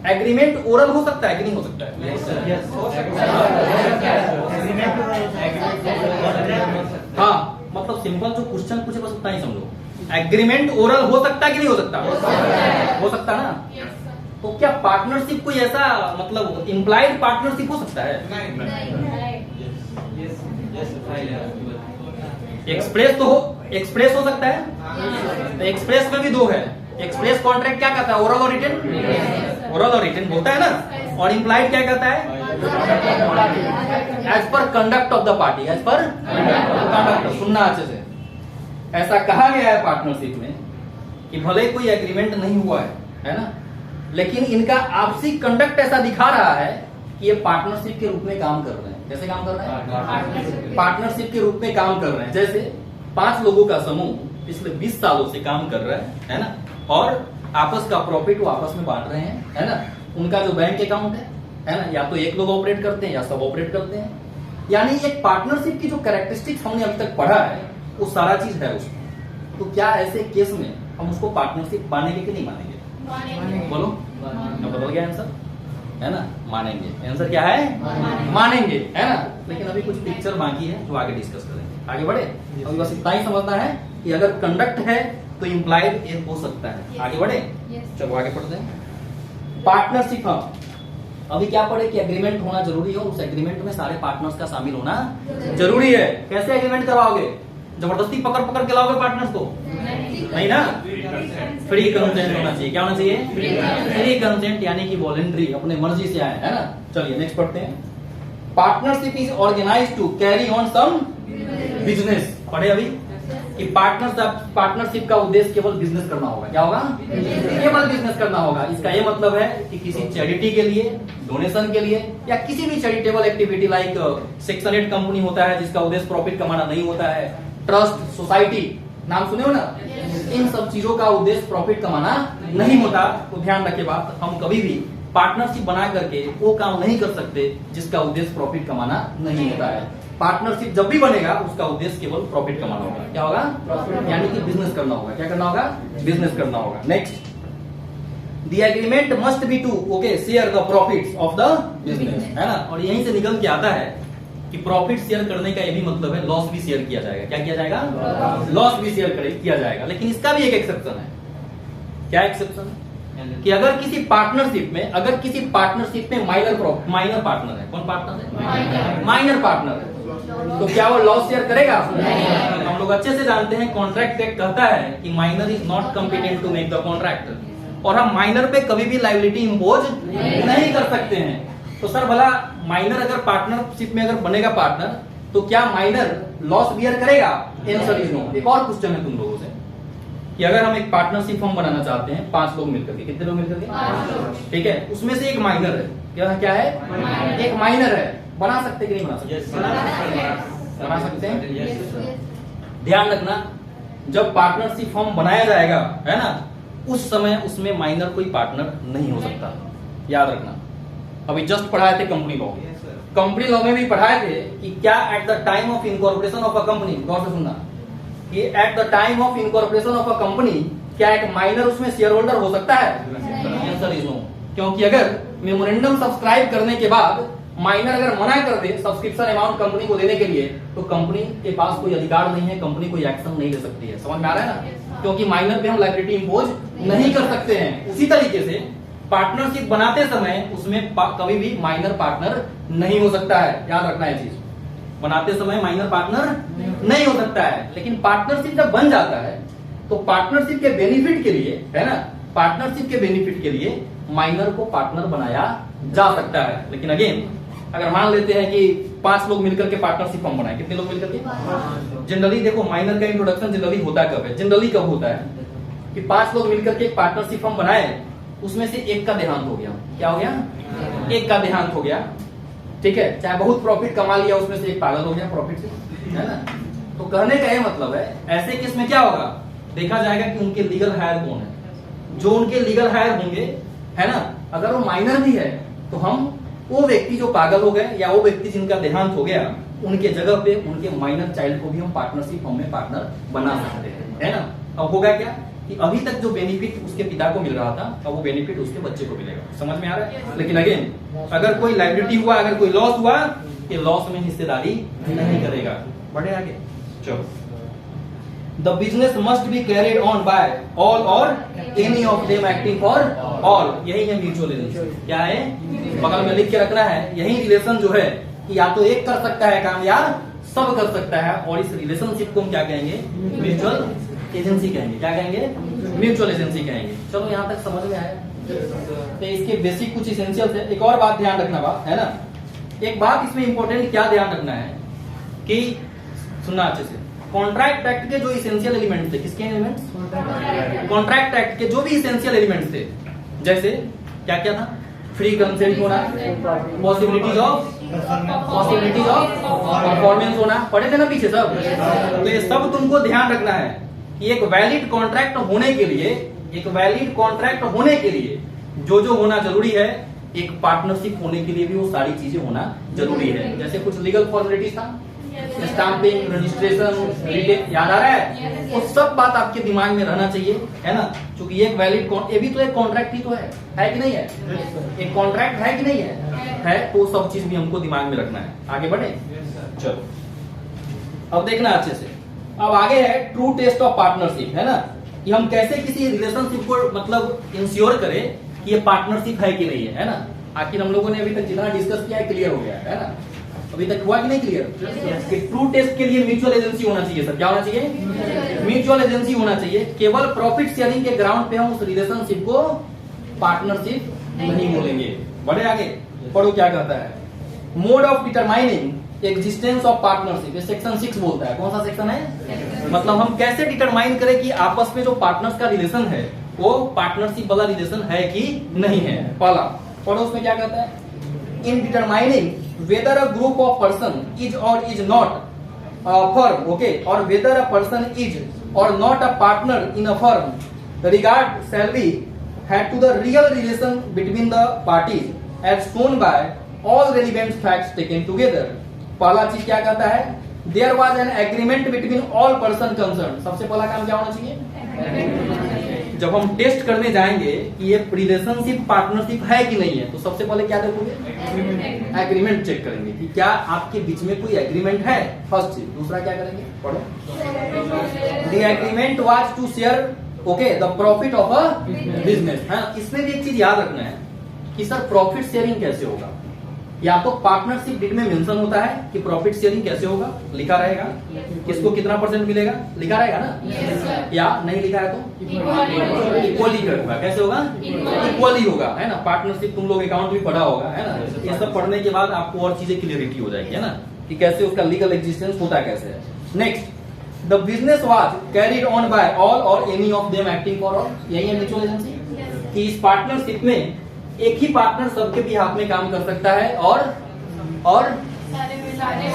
एग्रीमेंट ओरल हो सकता है कि नहीं हो सकता है? हाँ, मतलब सिंपल जो क्वेश्चन पूछे बस उतना ही समझो। एग्रीमेंट ओरल हो सकता है कि नहीं हो सकता? हो सकता ना। तो क्या पार्टनरशिप कोई ऐसा मतलब इम्प्लाइड पार्टनरशिप हो सकता है? एक्सप्रेस तो एक्सप्रेस हो सकता है। तो एक्सप्रेस में भी 2 है। एक्सप्रेस कॉन्ट्रैक्ट क्या कहता है? ओरल और रिटन। ओरल और रिटन बोलता है ना। और इम्प्लाइड क्या कहता है? As per conduct of the party, as per conduct. सुनना अच्छे से, ऐसा कहा गया है पार्टनरशिप में कि भले कोई एग्रीमेंट नहीं हुआ है ना, लेकिन इनका आपसी कंडक्ट ऐसा दिखा रहा है कि ये पार्टनरशिप के रूप में काम कर रहे हैं। जैसे काम कर रहे हैं, पार्टनरशिप के रूप में काम कर रहे हैं। जैसे 5 लोगों का समूह पिछले 20 सालों से काम कर रहा है ना, और आपस का प्रॉफिट वो आपस में बांट रहे हैं, है ना। उनका जो बैंक अकाउंट है ना, या तो एक लोग ऑपरेट करते हैं या सब ऑपरेट करते हैं। यानी एक पार्टनरशिप की जो कैरेक्टरिस्टिक्स हमने अभी तक पढ़ा है वो सारा चीज है उसमें। तो क्या ऐसे केस में हम उसको पार्टनरशिप मानेंगे कि नहीं मानेंगे? बोलो, बदल गया आंसर, है ना। मानेंगे। आंसर क्या है? मानेंगे, है ना। लेकिन अभी कुछ पिक्चर बाकी है जो आगे डिस्कस करेंगे। आगे बढ़े, अभी बस इतना ही समझना है कि अगर कंडक्ट है तो इम्प्लाइड हो सकता है। आगे बढ़े, चलो आगे पढ़ते हैं। पार्टनरशिप, हाँ अभी क्या पढ़े कि एग्रीमेंट होना जरूरी है, उस एग्रीमेंट में सारे पार्टनर्स का शामिल होना जरूरी है। कैसे एग्रीमेंट करवाओगे? जबरदस्ती पकड़ पकड़ के लाओगे पार्टनर्स को? नहीं ना। फ्री कंसेंट होना चाहिए। क्या होना चाहिए? फ्री कंसेंट, यानी कि वॉलंटरी, अपने मर्जी से आए, है ना। चलिए नेक्स्ट पढ़ते हैं। Partnership is organised to carry on some business. पढ़े अभी कि पार्टनरशिप का उद्देश्य केवल बिजनेस करना होगा। क्या होगा? केवल बिजनेस करना होगा। इसका ये मतलब है कि किसी चैरिटी के लिए, डोनेशन के लिए, या किसी भी charitable activity like section 8 company होता है जिसका उद्देश्य प्रॉफिट कमाना नहीं होता है, ट्रस्ट, सोसाइटी, नाम सुने हो ना, इन सब चीजों का उद्देश्य प्रॉफिट कमाना नहीं होता। तो ध्यान रखे बात, हम कभी भी पार्टनरशिप बना करके वो काम नहीं कर सकते जिसका उद्देश्य प्रॉफिट कमाना नहीं होता है। पार्टनरशिप जब भी बनेगा उसका उद्देश्य केवल प्रॉफिट कमाना होगा। क्या होगा? यानी कि बिजनेस करना होगा। क्या करना होगा? बिजनेस करना होगा। Next, the agreement must be to okay share the profits of the business, है ना। और यहीं से निकल के आता है कि प्रॉफिट शेयर करने का ये भी मतलब है लॉस भी शेयर किया जाएगा। क्या किया जाएगा? लॉस भी शेयर किया जाएगा। लेकिन इसका भी एक एक्सेप्शन है। क्या एक्सेप्शन है कि अगर किसी पार्टनरशिप में माइनर पार्टनर है, कौन पार्टनर है? माइनर पार्टनर है, तो क्या वो लॉस शेयर करेगा? हम लोग अच्छे से जानते हैं कॉन्ट्रैक्ट एक्ट कहता है कि minor is not competent to make the contract, और हम माइनर पे कभी भी लायबिलिटी इंपोज नहीं कर सकते हैं। तो सर भला माइनर अगर पार्टनरशिप में अगर बनेगा पार्टनर, तो क्या माइनर लॉस बियर करेगा? Answer is no. एक और क्वेश्चन है तुम लोगों से कि अगर हम एक पार्टनरशिप फॉर्म बनाना चाहते हैं 5 लोग मिलकर के, कितने लोग मिलकर के? ठीक है, उसमें से एक माइनर है, क्या है? एक माइनर है, बना सकते कि नहीं बना सकते? बना सकते हैं। ध्यान रखना, जब पार्टनरशिप फॉर्म बनाया जाएगा, है ना, उस समय उसमें माइनर कोई पार्टनर नहीं हो सकता, याद रखना। अभी जस्ट पढ़ाए थे कंपनी लॉ, कंपनी लॉ में भी पढ़ाए थे कि क्या at the time of incorporation of a company, गौर से सुनना, कि at the time of incorporation of a company क्या एक माइनर उसमें शेयर होल्डर हो सकता है? Answer is no. क्योंकि अगर मेमोरेंडम सब्सक्राइब करने के बाद माइनर अगर मना कर दे सब्सक्रिप्शन अमाउंट कंपनी को देने के लिए, तो कंपनी के पास कोई अधिकार नहीं है, कंपनी कोई एक्शन नहीं ले सकती है। समझ में आ रहा है ना? क्योंकि माइनर पे हम लायबिलिटी इंपोज नहीं कर सकते हैं। उसी तरीके से पार्टनरशिप बनाते समय उसमें कभी भी माइनर पार्टनर नहीं हो सकता है, याद रखना है चीज। बनाते समय माइनर पार्टनर नहीं हो सकता है, लेकिन पार्टनरशिप जब बन जाता है तो पार्टनरशिप के बेनिफिट के लिए, है ना, पार्टनरशिप के बेनिफिट के लिए माइनर को पार्टनर बनाया जा सकता है। लेकिन अगेन अगर मान लेते हैं कि 5 लोग मिलकर के पार्टनरशिप फॉर्म बनाए, कितने लोग मिलकर के? जनरली देखो माइनर का इंट्रोडक्शन जनरली होता कब है? जनरली कब होता है कि 5 लोग मिलकर के पार्टनरशिप फॉर्म बनाए, उसमें से एक का देहांत हो गया। क्या हो गया? एक का देहांत हो गया, ठीक है, चाहे बहुत प्रॉफिट कमा लिया, उसमें से एक पागल हो गया प्रॉफिट से, है ना। तो कहने का ये मतलब है, ऐसे केस में क्या होगा? देखा जाएगा कि उनके लीगल हायर कौन है। जो उनके लीगल हायर होंगे, है ना, अगर वो माइनर भी है तो हम वो व्यक्ति जो पागल हो गए या वो व्यक्ति जिनका देहांत हो गया, उनके जगह पे उनके माइनर चाइल्ड को भी हम पार्टनरशिप फॉर्म में पार्टनर बना सकते हैं, है ना। अब होगा क्या कि अभी तक जो बेनिफिट उसके पिता को मिल रहा था, अब वो बेनिफिट उसके बच्चे को मिलेगा। समझ में आ रहा है? लेकिन अगेन अगर कोई लायबिलिटी हुआ, अगर कोई लॉस हुआ, ये लॉस में हिस्सेदारी नहीं करेगा। बढ़े आगे, चलो। The business must be carried on by all or any of them acting for all, यही है म्यूचुअल रिलेशन। क्या है? बगल में लिख के रखना है, यही रिलेशन जो है कि या तो एक कर सकता है काम या सब कर सकता है, और इस रिलेशनशिप को हम क्या कहेंगे? म्यूचुअल एजेंसी कहेंगे। क्या कहेंगे? म्यूचुअल एजेंसी कहेंगे। चलो यहाँ तक समझ में आया? तो इसके बेसिक कुछ इसेंशियल है। एक और बात ध्यान रखना, बात है ना, एक बात इसमें इंपॉर्टेंट क्या ध्यान रखना है कि सुनना अच्छे से, कॉन्ट्रैक्ट एक्ट के जो इसेंशियल एलिमेंट्स थे, किसके एलिमेंट्स? कॉन्ट्रैक्ट एक्ट के जो भी इसेंशियल एलिमेंट्स थे, जैसे क्या क्या था? फ्री कंसेंट होना, पॉसिबिलिटीज ऑफ परफॉर्मेंस होना, पढ़े थे ना पीछे सब। तो ये सब तुमको ध्यान रखना है कि एक वैलिड कॉन्ट्रैक्ट होने के लिए, एक वैलिड कॉन्ट्रैक्ट होने के लिए जो जो होना जरूरी है, एक पार्टनरशिप होने के लिए भी वो सारी चीजें होना जरूरी है। जैसे कुछ लीगल फॉर्मेलिटीज था, स्टाम्पिंग, रजिस्ट्रेशन, रिटेल, याद आ रहा है? वो सब बात आपके दिमाग में रहना चाहिए, है ना, क्योंकि एक वैलिड, ये भी तो एक कॉन्ट्रैक्ट ही तो है कि नहीं है? एक कॉन्ट्रैक्ट है कि नहीं है? तो सब चीज भी हमको दिमाग में रखना है। आगे बढ़े, चलो। अब देखना अच्छे से, अब आगे है ट्रू टेस्ट ऑफ पार्टनरशिप, है ना, कि हम कैसे किसी रिलेशनशिप को मतलब इंश्योर करें कि ये पार्टनरशिप है कि नहीं है ना। आखिर हम लोगों ने अभी तक जितना डिस्कस किया है क्लियर हो गया है ना? अभी तक हुआ कि नहीं क्लियर? कि ट्रू टेस्ट के लिए म्यूचुअल एजेंसी होना चाहिए सर। क्या होना चाहिए? म्यूचुअल एजेंसी होना चाहिए। केवल प्रॉफिट शेयरिंग के ग्राउंड पे हम उस रिलेशनशिप को पार्टनरशिप नहीं बोलेंगे। बढ़े आगे, पढ़ो क्या कहता है। Mode of determining existence of partnership, ये सेक्शन 6 बोलता है। कौन सा सेक्शन है? मतलब हम कैसे डिटरमाइन करें कि आपस में जो पार्टनर्स का रिलेशन है वो पार्टनरशिप वाला रिलेशन है कि नहीं है। पहला पढ़ो, उसमें क्या कहता है। In determining whether a group of person is or is not a firm, okay, or whether a person is or not a partner in a firm, regard shall be had to the real relation between the parties as shown by all relevant facts taken together. पहला चीज क्या कहता है? There was an agreement between all person concerned. सबसे पहला काम क्या होना चाहिए? जब हम टेस्ट करने जाएंगे कि ये रिलेशनशिप पार्टनरशिप है कि नहीं है, तो सबसे पहले क्या देखोगे? एग्रीमेंट चेक करेंगे कि क्या आपके बीच में कोई एग्रीमेंट है, फर्स्ट चीज। दूसरा क्या करेंगे? पढ़ो। The agreement was to share okay, the profit of a business. इसमें भी एक चीज याद रखना है कि सर प्रॉफिट शेयरिंग कैसे होगा। या तो पार्टनरशिप डीड में मेंशन होता है कि प्रॉफिट शेयरिंग कैसे होगा, लिखा रहेगा किसको कितना परसेंट मिलेगा, लिखा रहेगा ना। या नहीं लिखा है तो इक्वली होगा। कैसे होगा? इक्वली होगा, है ना। पार्टनरशिप तुम लोग अकाउंट भी पढ़ा होगा, है ना। ये सब पढ़ने के बाद आपको और चीजें क्लियरिटी हो जाएगी, है ना, कि कैसे उसका लीगल एग्जिस्टेंस होता कैसे है। Next, the business was carried on by all or any of them acting for all. यही है म्यूचुअल एजेंसी, कि इस पार्टनरशिप में एक ही पार्टनर सबके भी हाथ में काम कर सकता है और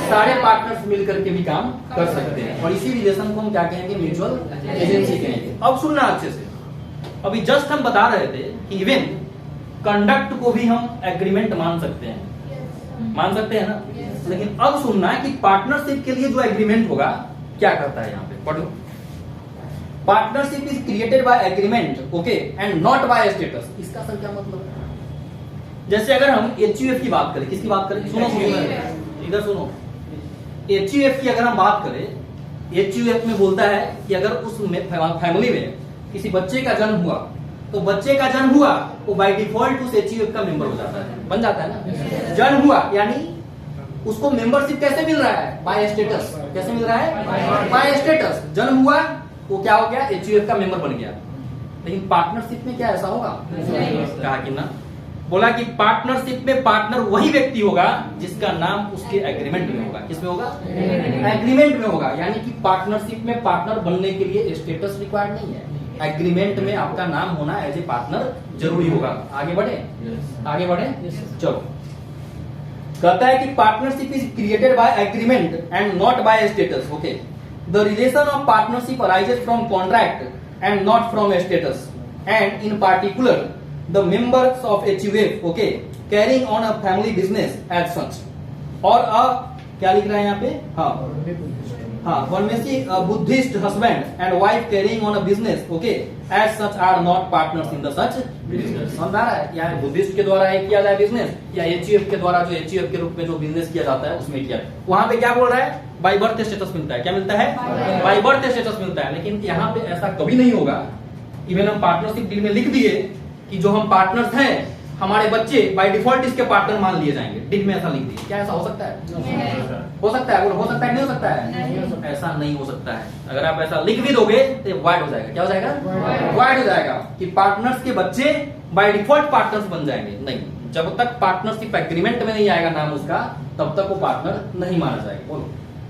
सारे पार्टनर्स मिलकर के भी काम कर सकते हैं। और इसी रिलेशन को हम क्या कहेंगे? म्यूचुअल एजेंसी कहेंगे। अब सुनना अच्छे से, अभी जस्ट हम बता रहे थे कि इवन कंडक्ट को भी हम एग्रीमेंट मान सकते हैं, मान सकते हैं ना। लेकिन अब सुनना है कि पार्टनरशिप के लिए जो एग्रीमेंट होगा क्या करता है। यहाँ पे पढ़ो, partnership is created by agreement, okay, and not by status. इसका सर क्या मतलब है? जैसे अगर हम HUF की बात करें, किसकी बात करें? सुनो इधर सुनो, HUF की अगर हम बात करें, HUF में बोलता है कि अगर उस फैमिली में किसी बच्चे का जन्म हुआ तो बच्चे का जन्म हुआ वो बाय डिफॉल्ट उस HUF का मेंबर हो जाता है, बन जाता है ना। जन्म हुआ यानी उसको मेंबरशिप कैसे मिल रहा है? By status. कैसे मिल रहा है? By status. जन्म हुआ वो क्या हो गया? HUF का मेंबर बन गया। लेकिन पार्टनरशिप में क्या ऐसा होगा? कहा कि ना, बोला कि पार्टनरशिप में पार्टनर वही व्यक्ति होगा जिसका नाम उसके एग्रीमेंट में होगा। किसमें होगा? एग्रीमेंट में होगा। यानी कि पार्टनरशिप में पार्टनर बनने के लिए स्टेटस रिक्वायर्ड नहीं है, एग्रीमेंट में आपका नाम होना एज ए पार्टनर जरूरी होगा। आगे बढ़े, आगे बढ़े, चलो। कहता है कि partnership is created by agreement and not by status, okay. The relation of partnership arises from contract and not from status, and in particular the members of HUF, okay, carrying on a family business as such, और क्या लिख रहा है यहाँ पे? वन में से Buddhist husband and wife carrying on a business, okay, as such are not partners in the such business। समझ आ रहा है? या बुद्धिस्ट के द्वारा किया जाए बिजनेस, या HUF के द्वारा जो HUF के रूप में जो बिजनेस किया जाता है उसमें किया। वहां पे क्या बोल रहा है? बाय बर्थ स्टेटस मिलता है। क्या मिलता है? बाय बर्थ स्टेटस मिलता है। लेकिन यहाँ पे ऐसा कभी नहीं होगा। इवन हम पार्टनरशिप डील में लिख दिए कि जो हम पार्टनर्स हैं, हमारे बच्चे बाय डिफॉल्ट इसके पार्टनर मान लिए जाएंगे। डील में ऐसा लिख दिए। क्या ऐसा हो सकता है? हो सकता है, हो सकता है, नहीं हो सकता है? ऐसा नहीं हो सकता है। अगर आप ऐसा लिख भी दोगे तो वाइड हो जाएगा। क्या हो जाएगा? वाइड हो जाएगा कि पार्टनर्स के बच्चे बाय डिफॉल्ट पार्टनर्स बन जाएंगे। नहीं, जब तक पार्टनरशिप एग्रीमेंट में नहीं आएगा नाम उसका, तब तक वो पार्टनर नहीं माना जाएगा। बोलो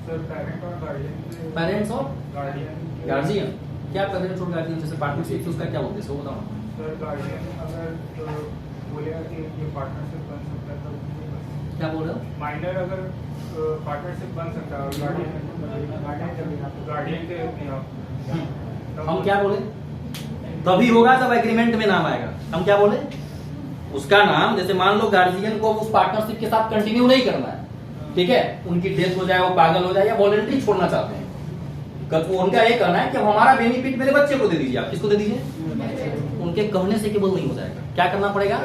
सर, पेरेंट और गार्डियन। पेरेंट्स और गार्डियन, गार्जियन। क्या पेरेंट्स और गार्जियन जैसे पार्टनरशिप उसका क्या होता है? सो बताओ। सर गार्डियन अगर बोलेगा कि ये पार्टनरशिप बन सकता है तो क्या बोल रहे हो? माइनर अगर पार्टनरशिप बन सकता है और गार्डियन के हम क्या बोले? तभी होगा जब एग्रीमेंट में नाम आएगा। हम क्या बोले? उसका नाम, जैसे मान लो गार्जियन को उस पार्टनरशिप के साथ कंटिन्यू नहीं करना है, ठीक है, उनकी डेथ हो जाए, वो पागल हो जाए, या वॉलंटरी छोड़ना चाहते हैं, उनका ये कहना है कि हमारा बेनिफिट मेरे बच्चे को दे दीजिए। आप किसको दे दीजिए? उनके कहने से केवल नहीं हो जाएगा। क्या करना पड़ेगा?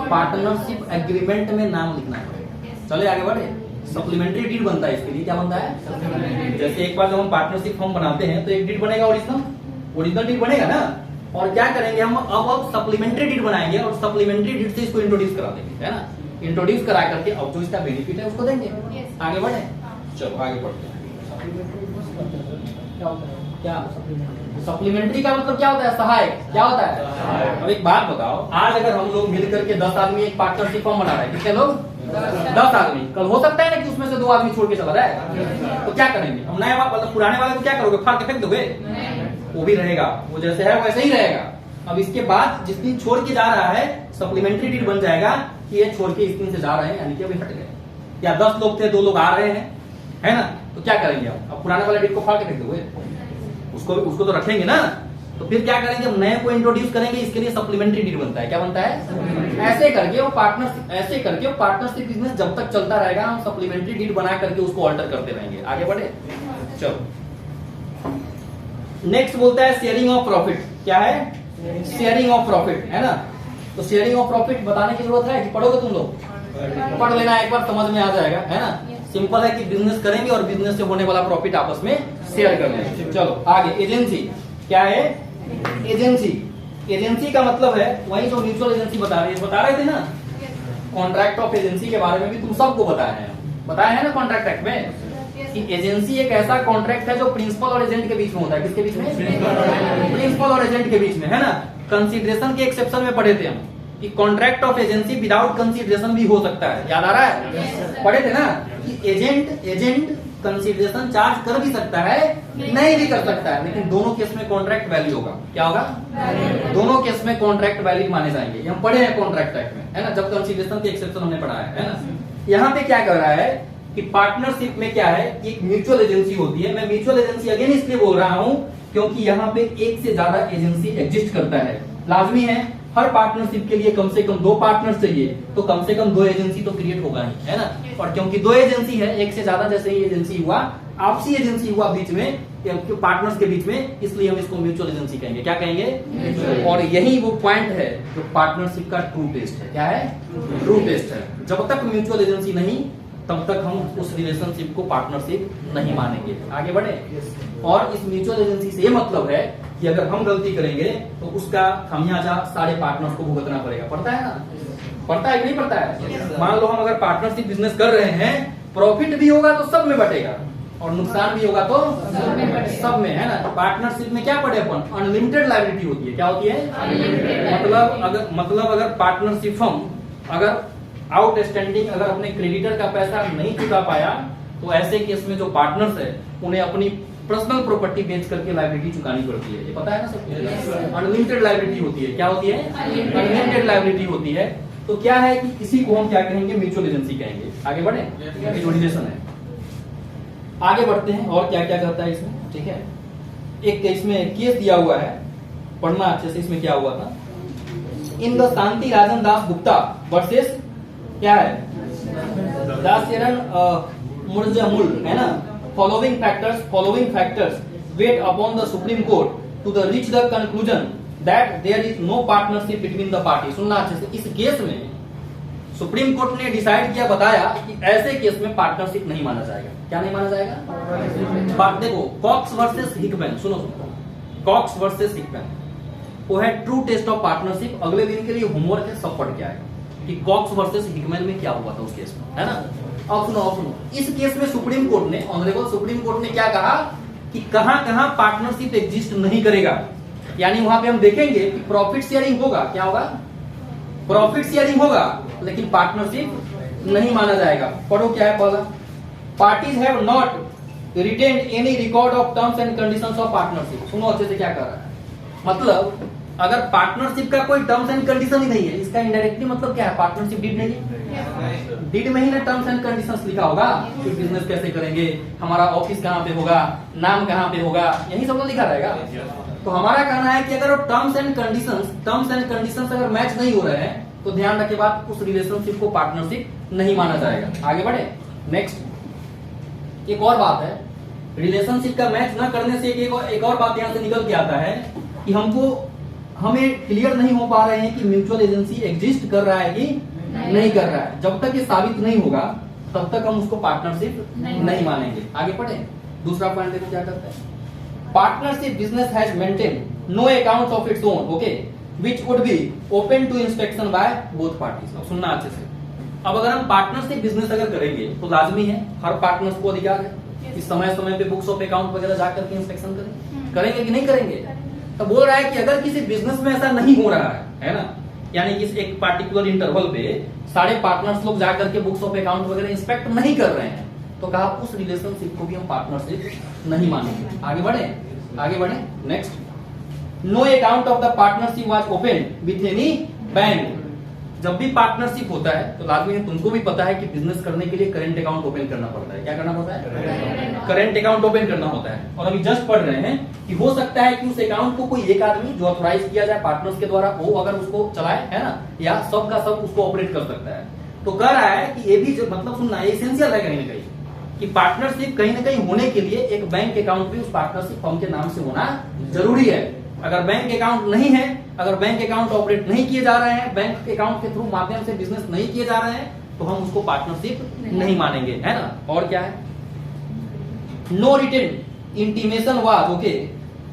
पार्टनरशिप एग्रीमेंट में नाम लिखना पड़ेगा। चले आगे बढ़े। सप्लीमेंट्री डीड बनता है इसके लिए। क्या बनता है? जैसे एक बार जब हम पार्टनरशिप फॉर्म बनाते हैं तो एक डीड बनेगा, ओरिजिनल डीड बनेगा ना। और क्या करेंगे हम? अब सप्लीमेंट्री डीड बनाएंगे और सप्लीमेंट्री डीड से इसको इंट्रोड्यूस करा देंगे, है ना। इंट्रोड्यूस करा करके अब जो इसका बेनिफिट है उसको देंगे। आगे बढ़े, चलो आगे बढ़ते हैं। क्या सप्लीमेंट्री का मतलब क्या होता है? सहायक। क्या होता है? अब एक बात बताओ, आज अगर हम लोग मिल करके 10 आदमी एक पार्टनरशिप फॉर्म बना रहे हैं, कितने लोग? 10 आदमी। कल हो सकता है ना कि उसमें से 2 आदमी छोड़ के चला जाए, तो क्या करेंगे हम? नया मतलब पुराने वाले को क्या करोगे? फाड़ के फेंक दोगे? वो भी रहेगा, वो जैसे है वैसे ही रहेगा। अब इसके बाद जिस दिन छोड़ के जा रहा है, सप्लीमेंट्री डीड बन जाएगा कि ये छोड़ के इस दिन से जा रहे हैं, यानी कि अभी हट गए। या 10 लोग थे, 2 लोग आ रहे हैं, है ना, तो क्या करेंगे? अब पुराने वाले डीड को फाड़ के फेंक दोगे? उसको तो रखेंगे ना। तो फिर क्या करेंगे? हम नए को इंट्रोड्यूस करेंगे। इसके लिए सप्लीमेंट्री डीड बनता है। क्या बनता है? ऐसे करके वो पार्टनरशिप बिजनेस जब तक चलता रहेगा, हम सप्लीमेंट्री डीड बना करके उसको ऑल्टर करते रहेंगे। आगे बढ़े, चलो। नेक्स्ट बोलता है शेयरिंग ऑफ प्रॉफिट। क्या है? शेयरिंग ऑफ प्रॉफिट, है ना। तो शेयरिंग ऑफ प्रॉफिट बताने की जरूरत है कि पढ़ोगे तुम लोग? पढ़ लेना, एक बार समझ में आ जाएगा, है ना। सिंपल है कि बिजनेस करेंगे और बिजनेस से होने वाला प्रॉफिट आपस में शेयर कर लेंगे। चलो आगे। एजेंसी क्या है? एजेंसी, एजेंसी का मतलब है वही जो म्यूचुअल एजेंसी बता रहे थे ना, कॉन्ट्रैक्ट ऑफ एजेंसी के बारे में भी तुम सबको बताया है ना कॉन्ट्रैक्ट एक्ट में, कि एजेंसी एक ऐसा कॉन्ट्रैक्ट है जो प्रिंसिपल और एजेंट के बीच में होता है। किसके बीच में? प्रिंसिपल और एजेंट के बीच में, है ना। कंसीडरेशन के एक्सेप्शन में पढ़े थे हम कि contract of agency without consideration भी हो सकता है, याद आ रहा है? पढ़े थे ना कि एजेंट कंसीडरेशन चार्ज कर भी सकता है, नहीं भी कर सकता है, लेकिन दोनों केस में कॉन्ट्रैक्ट वैलिड होगा। क्या होगा? दोनों केस में कॉन्ट्रैक्ट वैलिड माने जाएंगे। ये हम पढ़े हैं कॉन्ट्रैक्ट एक्ट में, है ना, जब कंसीडरेशन के एक्सेप्शन हमने पढ़ा है ना। यहाँ पे क्या कर रहा है कि पार्टनरशिप में क्या है कि एक म्यूचुअल एजेंसी होती है। मैं म्यूचुअल एजेंसी अगेन इसलिए बोल रहा हूं क्योंकि यहाँ पे एक से ज्यादा एजेंसी एग्जिस्ट करता है। लाजमी है हर पार्टनरशिप के लिए कम से कम 2 पार्टनर्स चाहिए, तो कम से कम 2 एजेंसी तो क्रिएट होगा ही, है ना। और क्योंकि 2 एजेंसी है, एक से ज्यादा जैसे ही एजेंसी हुआ, आपसी एजेंसी हुआ बीच में पार्टनर्स के बीच में, इसलिए हम इसको म्यूचुअल एजेंसी कहेंगे। क्या कहेंगे? और यही वो पॉइंट है जो पार्टनरशिप का ट्रू टेस्ट है। क्या है? ट्रू टेस्ट है। जब तक म्यूचुअल एजेंसी नहीं, तब तक हम उस रिलेशनशिप को पार्टनरशिप नहीं मानेंगे। आगे बढ़े। और इस म्यूचुअल एजेंसी से ये मतलब है कि अगर हम गलती करेंगे तो उसका खामियाजा सारे पार्टनर्स को भुगतना पड़ेगा। पड़ता है ना? पड़ता है कि नहीं पड़ता है? मान लो हम अगर पार्टनरशिप बिजनेस कर रहे हैं, प्रॉफिट भी होगा तो सब में बटेगा और नुकसान भी होगा तो सब में, है ना। पार्टनरशिप में क्या पढ़े अपन? अनलिमिटेड लायबिलिटी होती है। क्या होती है? मतलब अगर पार्टनरशिप फर्म अगर आउटस्टैंडिंग अगर अपने क्रेडिटर का पैसा नहीं चुका पाया, तो ऐसे केस में जो पार्टनर्स है उन्हें अपनी पर्सनल प्रॉपर्टी बेच करके लायबिलिटी चुकानी पड़ती है। ये पता है ना सबको? अनलिमिटेड लायबिलिटी होती है। क्या होती है? अनलिमिटेड लायबिलिटी होती है। तो क्या है कि इसी को हम क्या कहेंगे? म्यूचुअल एजेंसी कहेंगे। आगे बढ़े। जो रिलेशन है, आगे बढ़ते हैं और क्या क्या करता है इसमें। ठीक है, एक इसमें केस दिया हुआ है, पढ़ना अच्छे से। इसमें क्या हुआ था? In the Shanti Rajan Das Gupta versus क्या है? दासचरण मुर्जामुल, है ना। Following factors weight upon the supreme court to the reach the conclusion that there is no partnership between the party. सुनना अच्छे से। इस केस में सुप्रीम कोर्ट ने डिसाइड किया, बताया कि ऐसे केस में पार्टनरशिप नहीं माना जाएगा। क्या नहीं माना जाएगा? बात देखो, कॉक्स वर्सेस हिकमैन। सुनो, कॉक्स वर्सेस हिकमैन, वो है ट्रू टेस्ट ऑफ पार्टनरशिप। अगले दिन के लिए होमवर्क है, सब पढ़ के आएगा कि कॉक्स वर्सेस हिकमैन में क्या हुआ था उस केस में, है ना। अब सुनो, इस केस में सुप्रीम कोर्ट ने, ऑनरेबल सुप्रीम कोर्ट ने क्या कहा कि कहां पार्टनरशिप एग्जिस्ट नहीं करेगा। यानी वहां पे हम देखेंगे कि प्रॉफिट शेयरिंग होगा। क्या होगा? प्रॉफिट शेयरिंग होगा, लेकिन पार्टनरशिप नहीं माना जाएगा। पढ़ो क्या है पहला। Parties have not retained any record of terms and conditions of partnership. सुनो अच्छे से क्या कर रहा है। मतलब अगर पार्टनरशिप का कोई टर्म्स एंड कंडीशन ही नहीं है, इसका इनडायरेक्टली मतलब क्या है? पार्टनरशिप डीड नहीं है। डीड में ही ना टर्म्स एंड कंडीशंस लिखा होगा कि बिजनेस कैसे करेंगे, हमारा ऑफिस कहाँ पे होगा, नाम कहाँ पे होगा, यही सब तो लिखा रहेगा। तो हमारा कहना है कि अगर टर्म्स एंड कंडीशंस अगर मैच नहीं हो रहे हैं, तो ध्यान रखे बात, उस रिलेशनशिप को पार्टनरशिप नहीं माना जाएगा। आगे बढ़े। नेक्स्ट, एक और बात है, रिलेशनशिप का मैच न करने से एक और बात यहां से निकल के आता है कि हमें क्लियर नहीं हो पा रहे हैं कि म्यूचुअल एजेंसी एग्जिस्ट कर रहा है कि नहीं कर रहा है। जब तक ये साबित नहीं होगा, तब तक हम उसको पार्टनरशिप नहीं मानेंगे। आगे बढ़े। दूसरा पॉइंट देखो क्या करते हैं। Partnership business has maintain no accounts of its own, okay, which would be open to inspection by both parties. अब सुनना अच्छे से। अब अगर हम पार्टनरशिप बिजनेस अगर करेंगे, तो लाजमी है हर पार्टनर्स को अधिकार है कि समय समय पे बुक्स ऑफ अकाउंट वगैरह जाकर के इंस्पेक्शन करेंगे कि नहीं करेंगे। तो बोल रहा है कि अगर किसी बिजनेस में ऐसा नहीं हो रहा है ना, यानी कि एक पार्टिकुलर इंटरवल पे सारे पार्टनर्स लोग जाकर के बुक्स ऑफ अकाउंट वगैरह इंस्पेक्ट नहीं कर रहे हैं, तो कहा उस रिलेशनशिप को भी हम पार्टनरशिप नहीं मानेंगे। आगे बढ़े। Next, no account of the partnership was open with any bank. जब भी पार्टनरशिप होता है तो लाजमी है, तुमको भी पता है कि बिजनेस करने के लिए करंट अकाउंट ओपन करना पड़ता है। क्या करना पड़ता है? करंट अकाउंट ओपन करना होता है। और अभी जस्ट पढ़ रहे हैं कि हो सकता है कि उस अकाउंट को कोई एक आदमी जो ऑथराइज किया जाए पार्टनर्स के द्वारा, वो अगर उसको चलाए, है ना, या सब का सब उसको ऑपरेट कर सकता है। तो कह रहा है कि ये भी जो मतलब सुनना एसेंशियल है कहीं ना कहीं, कि पार्टनरशिप कहीं ना कहीं होने के लिए एक बैंक अकाउंट भी उस पार्टनरशिप फर्म के नाम से होना जरूरी है। अगर बैंक अकाउंट नहीं है, अगर बैंक अकाउंट ऑपरेट नहीं किए जा रहे हैं, बैंक अकाउंट के थ्रू माध्यम से बिजनेस नहीं किए जा रहे हैं, तो हम उसको पार्टनरशिप नहीं मानेंगे, है ना। और क्या है? No written intimation was, okay,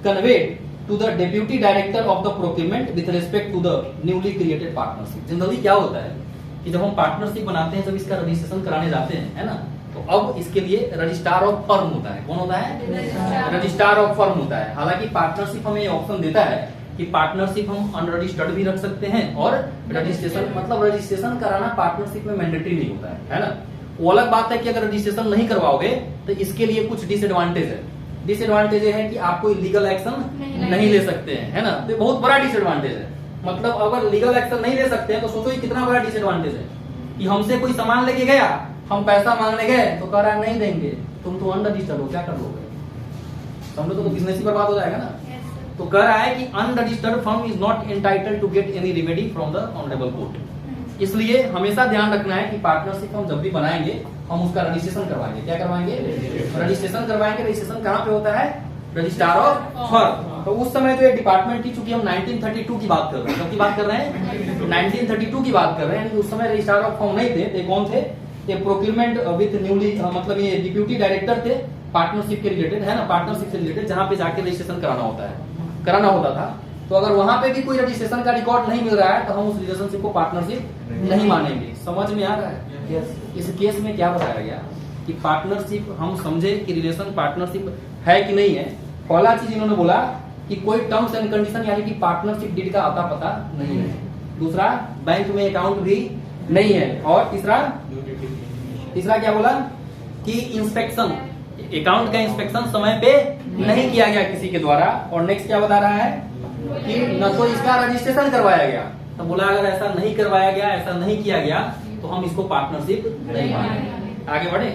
conveyed to the deputy director of the procurement with respect to the newly created partnership. Generally क्या होता है कि जब हम पार्टनरशिप बनाते हैं, जब इसका रजिस्ट्रेशन कराने जाते हैं, है ना, तो अब इसके लिए रजिस्ट्रार ऑफ फर्म होता है। कौन होता है? रजिस्ट्रार ऑफ फर्म होता है। हालांकि पार्टनरशिप हमें ये ऑप्शन देता है कि पार्टनरशिप हम अनरजिस्टर्ड भी रख सकते हैं और रजिस्ट्रेशन, मतलब रजिस्ट्रेशन कराना पार्टनरशिप में मैंडेटरी नहीं होता है ना। वो अलग बात है कि अगर रजिस्ट्रेशन नहीं करवाओगे तो इसके लिए कुछ डिसएडवांटेज है। डिसएडवांटेज ये है कि आप कोई लीगल एक्शन नहीं ले सकते हैं, है ना, तो बहुत बड़ा डिसएडवांटेज है। मतलब अगर लीगल एक्शन नहीं ले सकते हैं तो सोचो ये कितना बड़ा डिसएडवांटेज है कि हमसे कोई सामान लेके गया, हम पैसा मांगने गए तो कह रहा है नहीं देंगे, तुम तो अनरजिस्टर्ड हो, क्या कर लोगे? समझो तो बिजनेस ही बर्बाद हो जाएगा ना। तो कह रहा है कि unregistered firm is not entitled to get any remedy from the honourable court. इसलिए हमेशा ध्यान रखना है कि पार्टनरशिप हम जब भी बनाएंगे हम उसका रजिस्ट्रेशन करवाएंगे। क्या करवाएंगे? रजिस्ट्रेशन करवाएंगे। रजिस्ट्रेशन कहाँ पे होता है? Registrar of firm. तो उस समय जो ये डिपार्टमेंट थी, चूंकि हम 1932 की बात कर रहे हैं, कब की बात कर रहे हैं? 1932 की बात कर रहे हैं। उस समय रजिस्ट्रार ऑफ फर्म नहीं थे। तो कौन थे? ये प्रोक्यूरमेंट विद न्यूली, मतलब ये डिप्यूटी डायरेक्टर थे पार्टनरशिप के रिलेटेड, है ना, पार्टनरशिप से रिलेटेड, जहां पे जाके रजिस्ट्रेशन कराना होता था। तो अगर वहां पे भी कोई रजिस्ट्रेशन का रिकॉर्ड नहीं मिल रहा है तो हम उस रिलेशनशिप को पार्टनरशिप नहीं मानेंगे। समझ में आ रहा है? इस केस में क्या बताया गया कि पार्टनरशिप हम समझे कि रिलेशन पार्टनरशिप है कि नहीं है। पहला चीज इन्होंने बोला कि कोई टर्म्स एंड कंडीशन यानी कि पार्टनरशिप डीड का आता पता नहीं है। दूसरा, बैंक में अकाउंट भी नहीं है। और तीसरा क्या बोला कि इंस्पेक्शन, अकाउंट का इंस्पेक्शन समय पे नहीं किया गया किसी के द्वारा। और नेक्स्ट क्या बता रहा है कि न तो इसका रजिस्ट्रेशन करवाया गया। तो बोला अगर ऐसा नहीं करवाया गया, ऐसा नहीं किया गया तो हम इसको पार्टनरशिप नहीं मानेंगे। आगे बढ़े।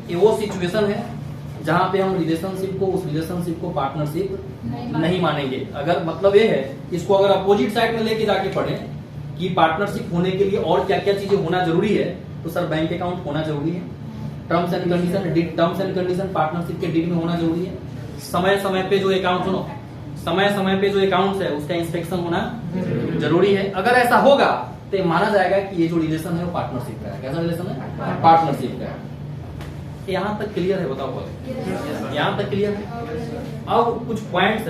ये वो सिचुएशन है जहां पे हम रिलेशनशिप को, उस रिलेशनशिप को पार्टनरशिप नहीं मानेंगे। अगर मतलब ये है, इसको अगर अपोजिट साइड में लेके जाके पढ़े कि पार्टनरशिप होने के लिए और क्या क्या चीजें होना जरूरी है, तो सर बैंक अकाउंट होना जरूरी है, टर्म्स एंड कंडीशन पार्टनरशिप के डीड में होना जरूरी है, समय समय पे जो अकाउंट, सुनो, समय समय पे जो अकाउंट है उसका इंस्पेक्शन होना जरूरी है। अगर ऐसा होगा तो माना जाएगा कि ये जो रिलेशन है वो पार्टनरशिप का है। कैसा रिलेशन है? पार्टनरशिप का है। यहाँ तक क्लियर है? बताओ, यहाँ तक क्लियर है? अब कुछ पॉइंट्स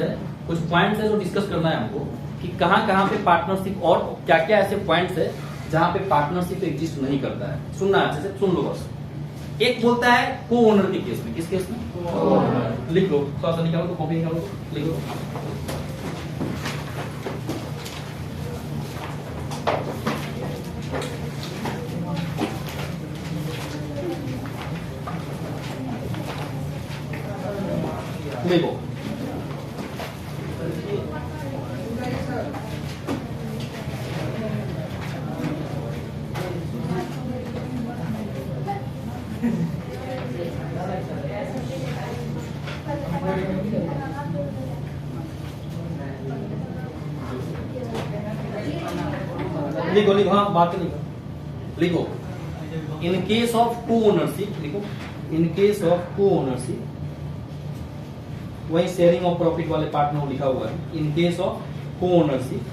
है जो डिस्कस करना है हमको कि कहाँ कहाँ पे पार्टनरशिप और क्या क्या ऐसे पॉइंट्स है जहाँ पे पार्टनरशिप एग्जिस्ट नहीं करता है। सुनना अच्छे से, सुन लो बस। एक बोलता है को ओनर के केस में। किस केस में? लिख लो, थोड़ा सा निकालो, तो कॉपी निकालो, लिख लो। देखो, लिखो, हाँ बात लिखो। इन केस ऑफ को ओनरशिप, लिखो, इन केस ऑफ को ओनरशिप, वही शेयरिंग ऑफ प्रॉफिट वाले पार्ट में लिखा हुआ है। इन केस ऑफ को ओनरशिप,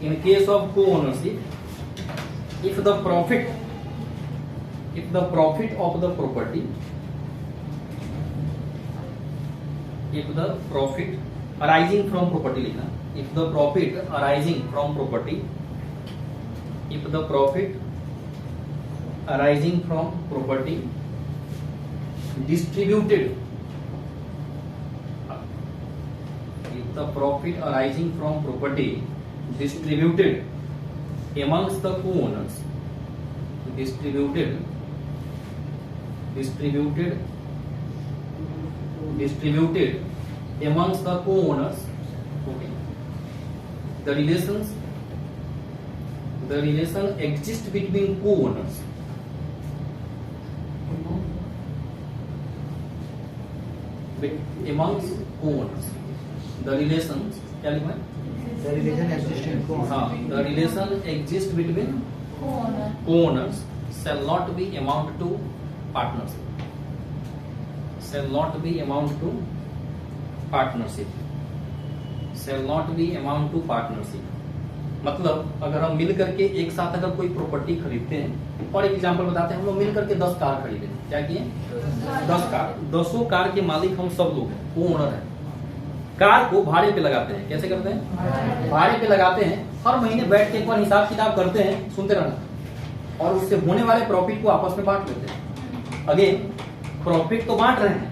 इन केस ऑफ को ownership, if the profit of the property, if the profit arising from property लिखना, if the profit arising from property, if the profit arising from property distributed, if the profit arising from property distributed amongst the co-owners, distributed amongst the co-owners, okay, the relation exists between co-owners, amongst co-owners, the relations, क्या लिखा है? The relation existing co-owners. हाँ, the relation exists between co-owners shall not be amount to partnership. Shall not be amount to partnership. Shall not be amount to partnership. मतलब अगर हम मिल करके एक साथ अगर कोई प्रॉपर्टी खरीदते हैं, और एक एग्जांपल बताते हैं, हम लोग मिल करके 10 कार खरीदे, क्या किए? 10 कार, 10 कार के मालिक हम सब लोग हैं, वो ओनर है। कार को भाड़े पे लगाते हैं, कैसे करते हैं? भाड़े पे लगाते हैं, हर महीने बैठ के एक बार हिसाब किताब करते हैं, सुनते रहना, और उससे होने वाले प्रॉफिट को आपस में बांट लेते हैं। अगेन प्रॉफिट तो बांट रहे हैं,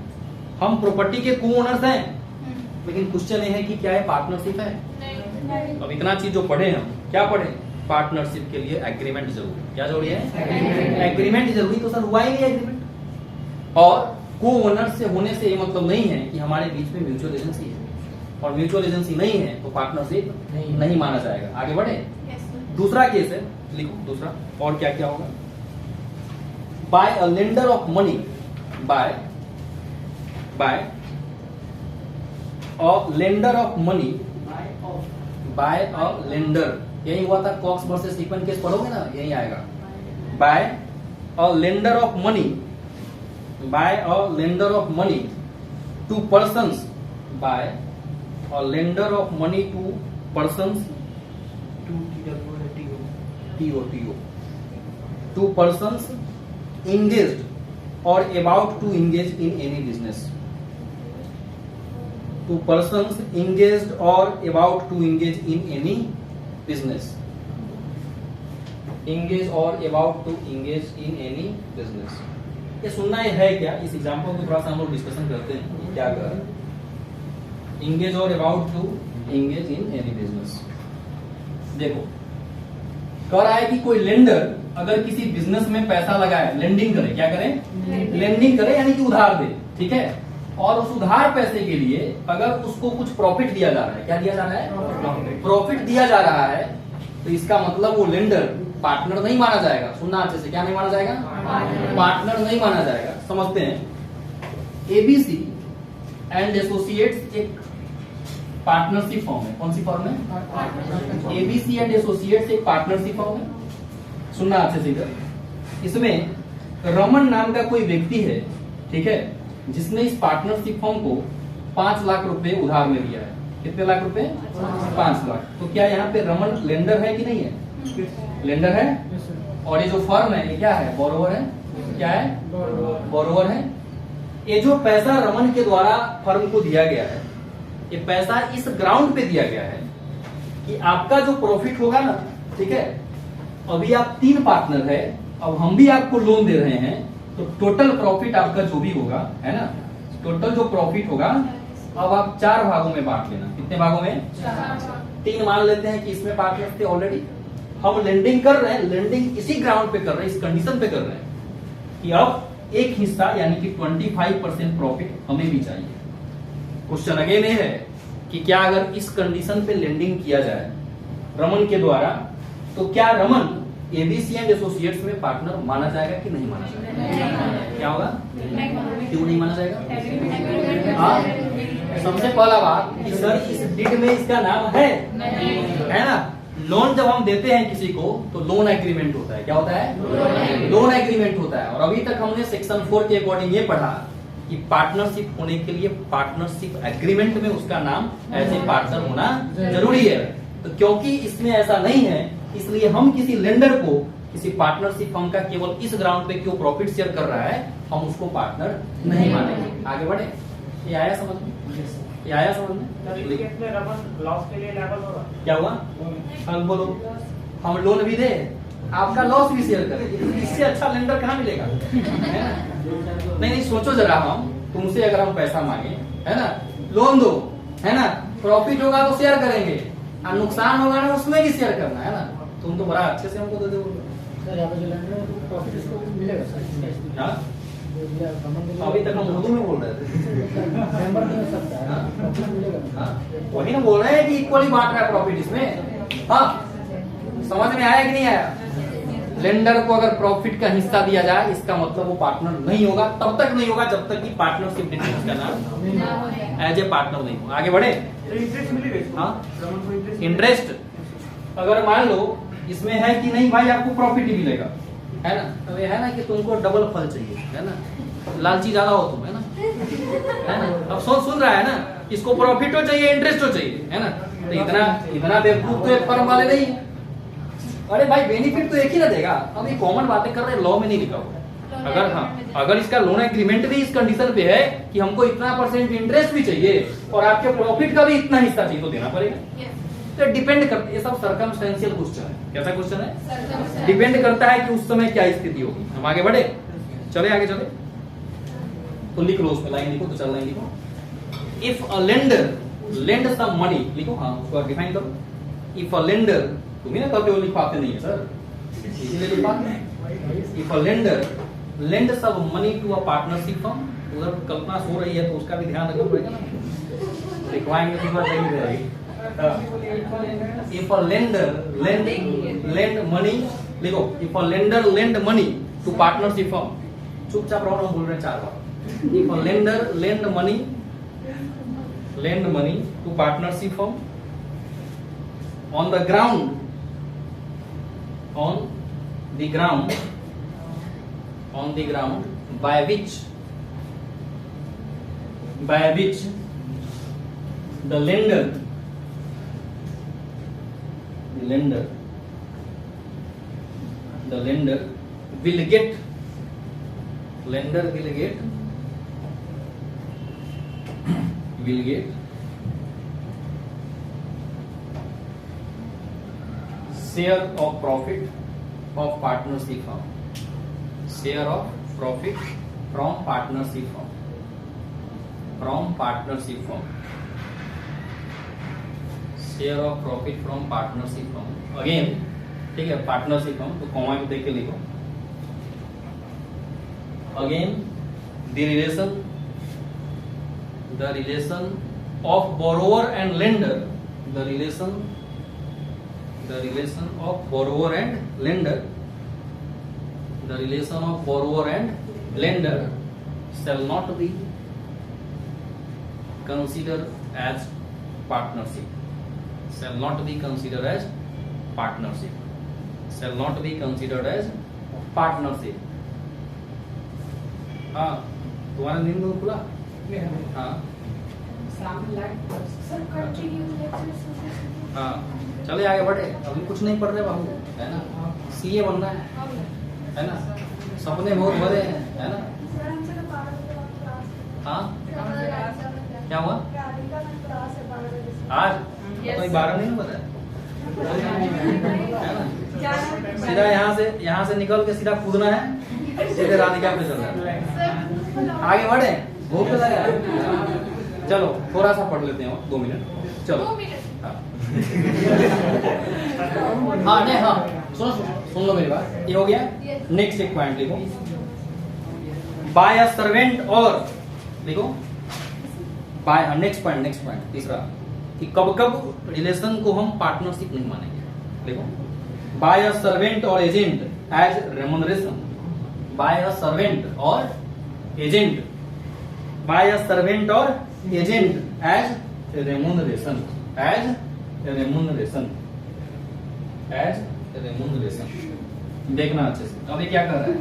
हम प्रॉपर्टी के को ओनर्स हैं, लेकिन क्वेश्चन ये है कि क्या है पार्टनरशिप है? अब इतना चीज जो पढ़े हम, क्या पढ़े? पार्टनरशिप के लिए एग्रीमेंट जरूरी। क्या जरूरी है? एग्रीमेंट जरूरी। तो सर हुआ ही नहीं एग्रीमेंट। और को ओनर से होने से ये मतलब नहीं है कि हमारे बीच में म्यूचुअल एजेंसी है, और म्यूचुअल एजेंसी नहीं है तो पार्टनरशिप नहीं माना जाएगा। आगे बढ़े। दूसरा केस है, लिखो दूसरा, और क्या क्या होगा? By a lender of money, by a lender of money, by a lender, यही हुआ था कॉक्स वर्सेस स्टीफन केस, पढ़ोगे ना, यही आएगा। By a lender of money, by a lender of money to persons, by a lender of money to persons, to persons engaged or about to engage in any business, to persons engaged or about to engage in any business, engage or about to engage in any business। ये सुनना ये है क्या? इस एग्जांपल को थोड़ा सा हम लोग डिस्कशन करते हैं कि क्या कर रहा है। engage or about to engage in any business। देखो कह रहा है कि कोई लेंडर अगर किसी बिजनेस में पैसा लगाए, लेंडिंग करे, क्या करे? लेंडिंग करे, यानी कि उधार दे, ठीक है। और उस उधार पैसे के लिए अगर उसको कुछ प्रॉफिट दिया जा रहा है, क्या दिया जा रहा है? प्रॉफिट दिया जा रहा है, तो इसका मतलब वो लेंडर पार्टनर नहीं माना जाएगा। सुनना अच्छे से, क्या नहीं माना जाएगा? पार्टनर नहीं माना जाएगा। समझते हैं। एबीसी एंड एसोसिएट्स एक पार्टनरशिप फॉर्म है। कौन सी फॉर्म है? एबीसी एंड एसोसिएट्स एक पार्टनरशिप फॉर्म है। सुनना अच्छे से इधर। इसमें रमन नाम का कोई व्यक्ति है, ठीक है, जिसने इस पार्टनरशिप फॉर्म को 5 लाख रुपए उधार में दिया है। कितने लाख रुपए? 5 लाख। तो क्या यहाँ पे रमन लेंडर है कि नहीं है? लेंडर है। और ये जो फर्म है ये क्या है? बोरोवर है। क्या है? बोरोवर है। ये जो पैसा रमन के द्वारा फर्म को दिया गया है, ये पैसा इस ग्राउंड पे दिया गया है कि आपका जो प्रॉफिट होगा ना, ठीक है, अभी आप 3 पार्टनर है, अब हम भी आपको लोन दे रहे हैं, तो टोटल प्रॉफिट आपका जो भी होगा, है ना, टोटल जो प्रॉफिट होगा अब आप 4 भागों में बांट लेना। कितने भागों में? 3 मान लेते हैं कि इसमें पार्टनर थे ऑलरेडी, हम लेंडिंग कर रहे हैं, लेंडिंग इसी ग्राउंड पे कर रहे हैं, इस कंडीशन पे कर रहे हैं कि अब एक हिस्सा यानी कि 25% प्रॉफिट हमें भी चाहिए। क्वेश्चन अगेन ये है कि क्या अगर इस कंडीशन पे लेंडिंग किया जाए रमन के द्वारा, तो क्या रमन एबीसी एंड एसोसिएट्स में पार्टनर माना जाएगा कि नहीं माना जाएगा? क्या होगा? क्यों नहीं माना जाएगा? हाँ, सबसे पहला बात कि सर इस डीड में इसका नाम है ना। लोन जब हम देते हैं किसी को तो लोन एग्रीमेंट होता है। क्या होता है? लोन एग्रीमेंट होता है। और अभी तक हमने सेक्शन 4 के अकॉर्डिंग ये पढ़ा कि पार्टनरशिप होने के लिए पार्टनरशिप एग्रीमेंट में उसका नाम एज ए पार्टनर होना जरूरी है। तो क्योंकि इसमें ऐसा नहीं है, इसलिए हम किसी लेंडर को किसी पार्टनरशिप फर्म का केवल इस ग्राउंड पे क्यों प्रॉफिट शेयर कर रहा है, हम उसको पार्टनर नहीं मानेंगे। आगे बढ़े। ये आया समझ में? ये आया समझ में? लॉस के लिए लेवल होगा। क्या हुआ? हम बोलो, हम लोन भी दे, आपका लॉस भी शेयर करें, इससे अच्छा लेंडर कहाँ मिलेगा? है ना? नहीं सोचो जरा, हम तुमसे अगर हम पैसा मांगे, है ना, लोन दो, है ना, प्रॉफिट होगा तो शेयर करेंगे, और नुकसान होगा ना उसमें भी शेयर करना है ना। तुम तो बड़ा अच्छे से हमको दे दो सर। यहाँ पे जो लेंडर है तो प्रॉफिट इसको मिलेगा सर। हाँ? अभी तक हम उर्दू में बोल रहे थे। मेंबर नहीं हो सकता है, प्रॉफिट मिलेगा। वही ना बोल रहे हैं कि इक्वली बांट रहा है प्रॉफिट इसमें। हाँ, समझ में आया कि नहीं आया? लेंडर को अगर प्रॉफिट का हिस्सा दिया जाए, इसका मतलब वो पार्टनर नहीं होगा। तब तक नहीं होगा जब तक कि पार्टनरशिप डिटेल्स का नाम एज ए पार्टनर नहीं हो। आगे बढ़े। इंटरेस्ट मिलेगा। हाँ, इंटरेस्ट अगर मान लो इसमें है कि नहीं भाई आपको प्रॉफिट ही मिलेगा, है ना, तो ये है ना कि तुमको डबल फल चाहिए, है ना, लालची ज्यादा हो तुम, है ना। अब सोच सुन रहा है ना, इसको प्रॉफिट हो चाहिए, इंटरेस्ट हो चाहिए, है ना। तो इतना बेवकूफ तो एक फर्म वाले नहीं है। अरे भाई बेनिफिट तो एक ही ना देगा। अब ये कॉमन बातें कर रहे हैं, लॉ में नहीं लिखा हुआ। अगर इसका लोन एग्रीमेंट भी इस कंडीशन पे है कि हमको इतना % इंटरेस्ट भी चाहिए और आपके प्रॉफिट का भी इतना हिस्सा चाहिए, तो देना पड़ेगा। तो डिपेंड करता, ये सब सर्कमस्टेंशियल क्वेश्चन है। कैसा क्वेश्चन है? डिपेंड करता है कि उस समय क्या स्थिति होगी। हम आगे बढ़े, चले आगे चले। तो लिख लो, उसमें लाइन लिखो, तो चल लाइन लिखो। If a lender lend some money, लिखो, हाँ उसको डिफाइन करो। इफ अ लेंडर, तुम ही ना कहते हो लिखवाते नहीं है सर, इसीलिए लिखवाते हैं। If a lender lend some money to a partnership firm, उधर कल्पना सो रही है तो उसका भी ध्यान रखना पड़ेगा ना, लिखवाएंगे तो बात नहीं रहेगी। If a lender lend money, लिखो, if a lender lend money to partnership firm, चुपचाप रहो, हम बोल रहे हैं 4 बार। If a lender lend money to partnership firm on the ground by which the lender will get share of profit of partnership firm, share of profit from partnership firm, share of profit from partnership firm. Again ठीक है, पार्टनरशिप फर्म तो कॉमा को देख के लिखो। Again the relation of borrower and lender, the relation of borrower and lender shall not be considered as partnership, shall not be considered as partnership। हाँ, तुम्हारा नींद खुला? हाँ सर कंटिन्यू लेक्चर। हाँ, चले आगे बढ़े। अभी कुछ नहीं पढ़ रहे बाबू, है ना? सीए बनना है ना? सपने बहुत बड़े हैं, है ना? सर हमसे तो 12 बजे तक क्लास है। हाँ, क्या हुआ राधिका में क्लास है 12 बजे से। आज? कोई 12 नहीं पता है ना? सीधा यहाँ से निकल के सीधा कूदना है, सीधे राधिका पे चलना है। आगे बढ़े, भूख लगा। चलो थोड़ा सा पढ़ लेते हैं, 2 मिनट। चलो हाँ नहीं, हाँ सुन लो मेरी बात, ये हो गया। नेक्स्ट एक पॉइंट लिखो, बाय अ सर्वेंट, और लिखो बाय, नेक्स्ट पॉइंट तीसरा, कि कब कब रिलेशन को हम पार्टनरशिप नहीं मानेंगे। देखो, बाय अ सर्वेंट और agent as remuneration, by a servant और एजेंट, बाय अ सर्वेंट और एजेंट एज रेमुनरेशन, देखना अच्छे से। अब ये क्या कर रहा है?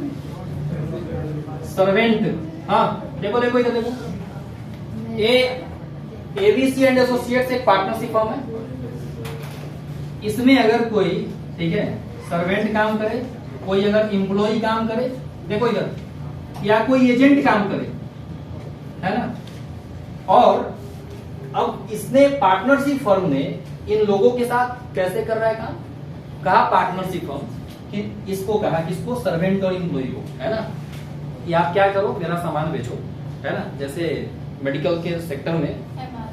सर्वेंट, हाँ देखो इधर देखो, एबीसी एंड एसोसिएट्स एक पार्टनरशिप फर्म है। इसमें अगर कोई, ठीक है, सर्वेंट काम करे, कोई अगर एम्प्लॉय काम करे, देखो इधर, या कोई एजेंट काम करे, है ना? और अब इसने पार्टनरशिप फर्म ने इन लोगों के साथ कैसे कर रहा है काम? कहा पार्टनरशिप फर्म कि इसको कहा, किसको? सर्वेंट और एम्प्लॉय को, है ना? कि आप क्या करो, मेरा सामान बेचो, है ना? जैसे मेडिकल के सेक्टर में,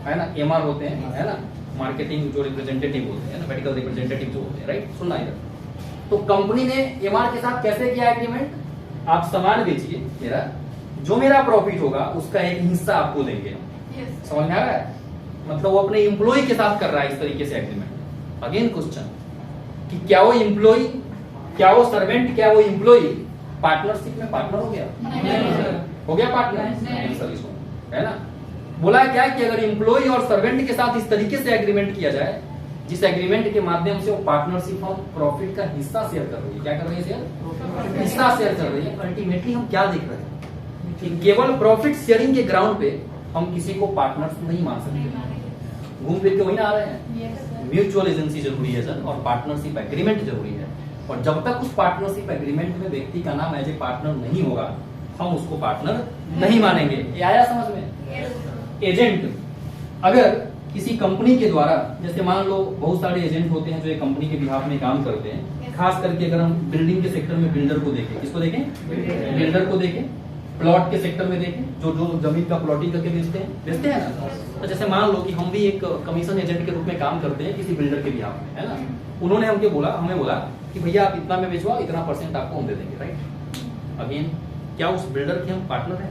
है ना, एमआर होते हैं, है ना, मार्केटिंग जो रिप्रेजेंटेटिव होते हैं ना, मेडिकल रिप्रेजेंटेटिव जो होते हैं, राइट? सुनना इधर। तो कंपनी ने एमआर के साथ कैसे किया एग्रीमेंट? आप सामान बेचिए मेरा, जो मेरा प्रॉफिट होगा उसका एक हिस्सा आपको देंगे। समझ में आ रहा है? मतलब वो अपने एम्प्लॉय के साथ कर रहा है इस तरीके से एग्रीमेंट। अगेन क्वेश्चन, कि क्या वो एम्प्लॉय, क्या वो सर्वेंट, क्या वो एम्प्लॉय पार्टनरशिप में पार्टनर हो गया? हो गया पार्टनर, है ना? बोला क्या कि अगर एम्प्लॉय और सर्वेंट के साथ इस तरीके से एग्रीमेंट किया जाए, जिस एग्रीमेंट के माध्यम से वो पार्टनरशिप और प्रॉफिट का हिस्सा शेयर कर रही है, क्या कर रही है? शेयर, हिस्सा शेयर कर रही है। अल्टीमेटली हम क्या देख रहे हैं कि केवल प्रॉफिट शेयरिंग के ग्राउंड पे हम किसी को पार्टनर नहीं मान सकते। घूम फिर के वही ना आ रहे हैं। म्यूचुअल एजेंसी जरूरी है सर, और पार्टनरशिप एग्रीमेंट जरूरी है। और जब तक उस पार्टनरशिप एग्रीमेंट में व्यक्ति का नाम एज ए पार्टनर नहीं होगा, हम उसको पार्टनर नहीं मानेंगे। ये आया समझ में? एजेंट अगर किसी कंपनी के द्वारा, जैसे मान लो बहुत सारे एजेंट होते हैं जो एक कंपनी के बिहाफ में काम करते हैं, खास करके अगर हम बिल्डिंग के सेक्टर में बिल्डर को देखें, किसको देखें? बिल्डर को देखें। प्लॉट के सेक्टर में देखें, जो जो जमीन का प्लॉटिंग करके बेचते हैं ना। तो जैसे मान लो कि हम भी एक कमीशन एजेंट के रूप में काम करते हैं किसी बिल्डर के बिहाफ में, है ना। उन्होंने हमें बोला कि भैया आप इतना में बेचवाओ, इतना % आपको हम दे देंगे, राइट। अगेन क्या उस बिल्डर के हम पार्टनर हैं?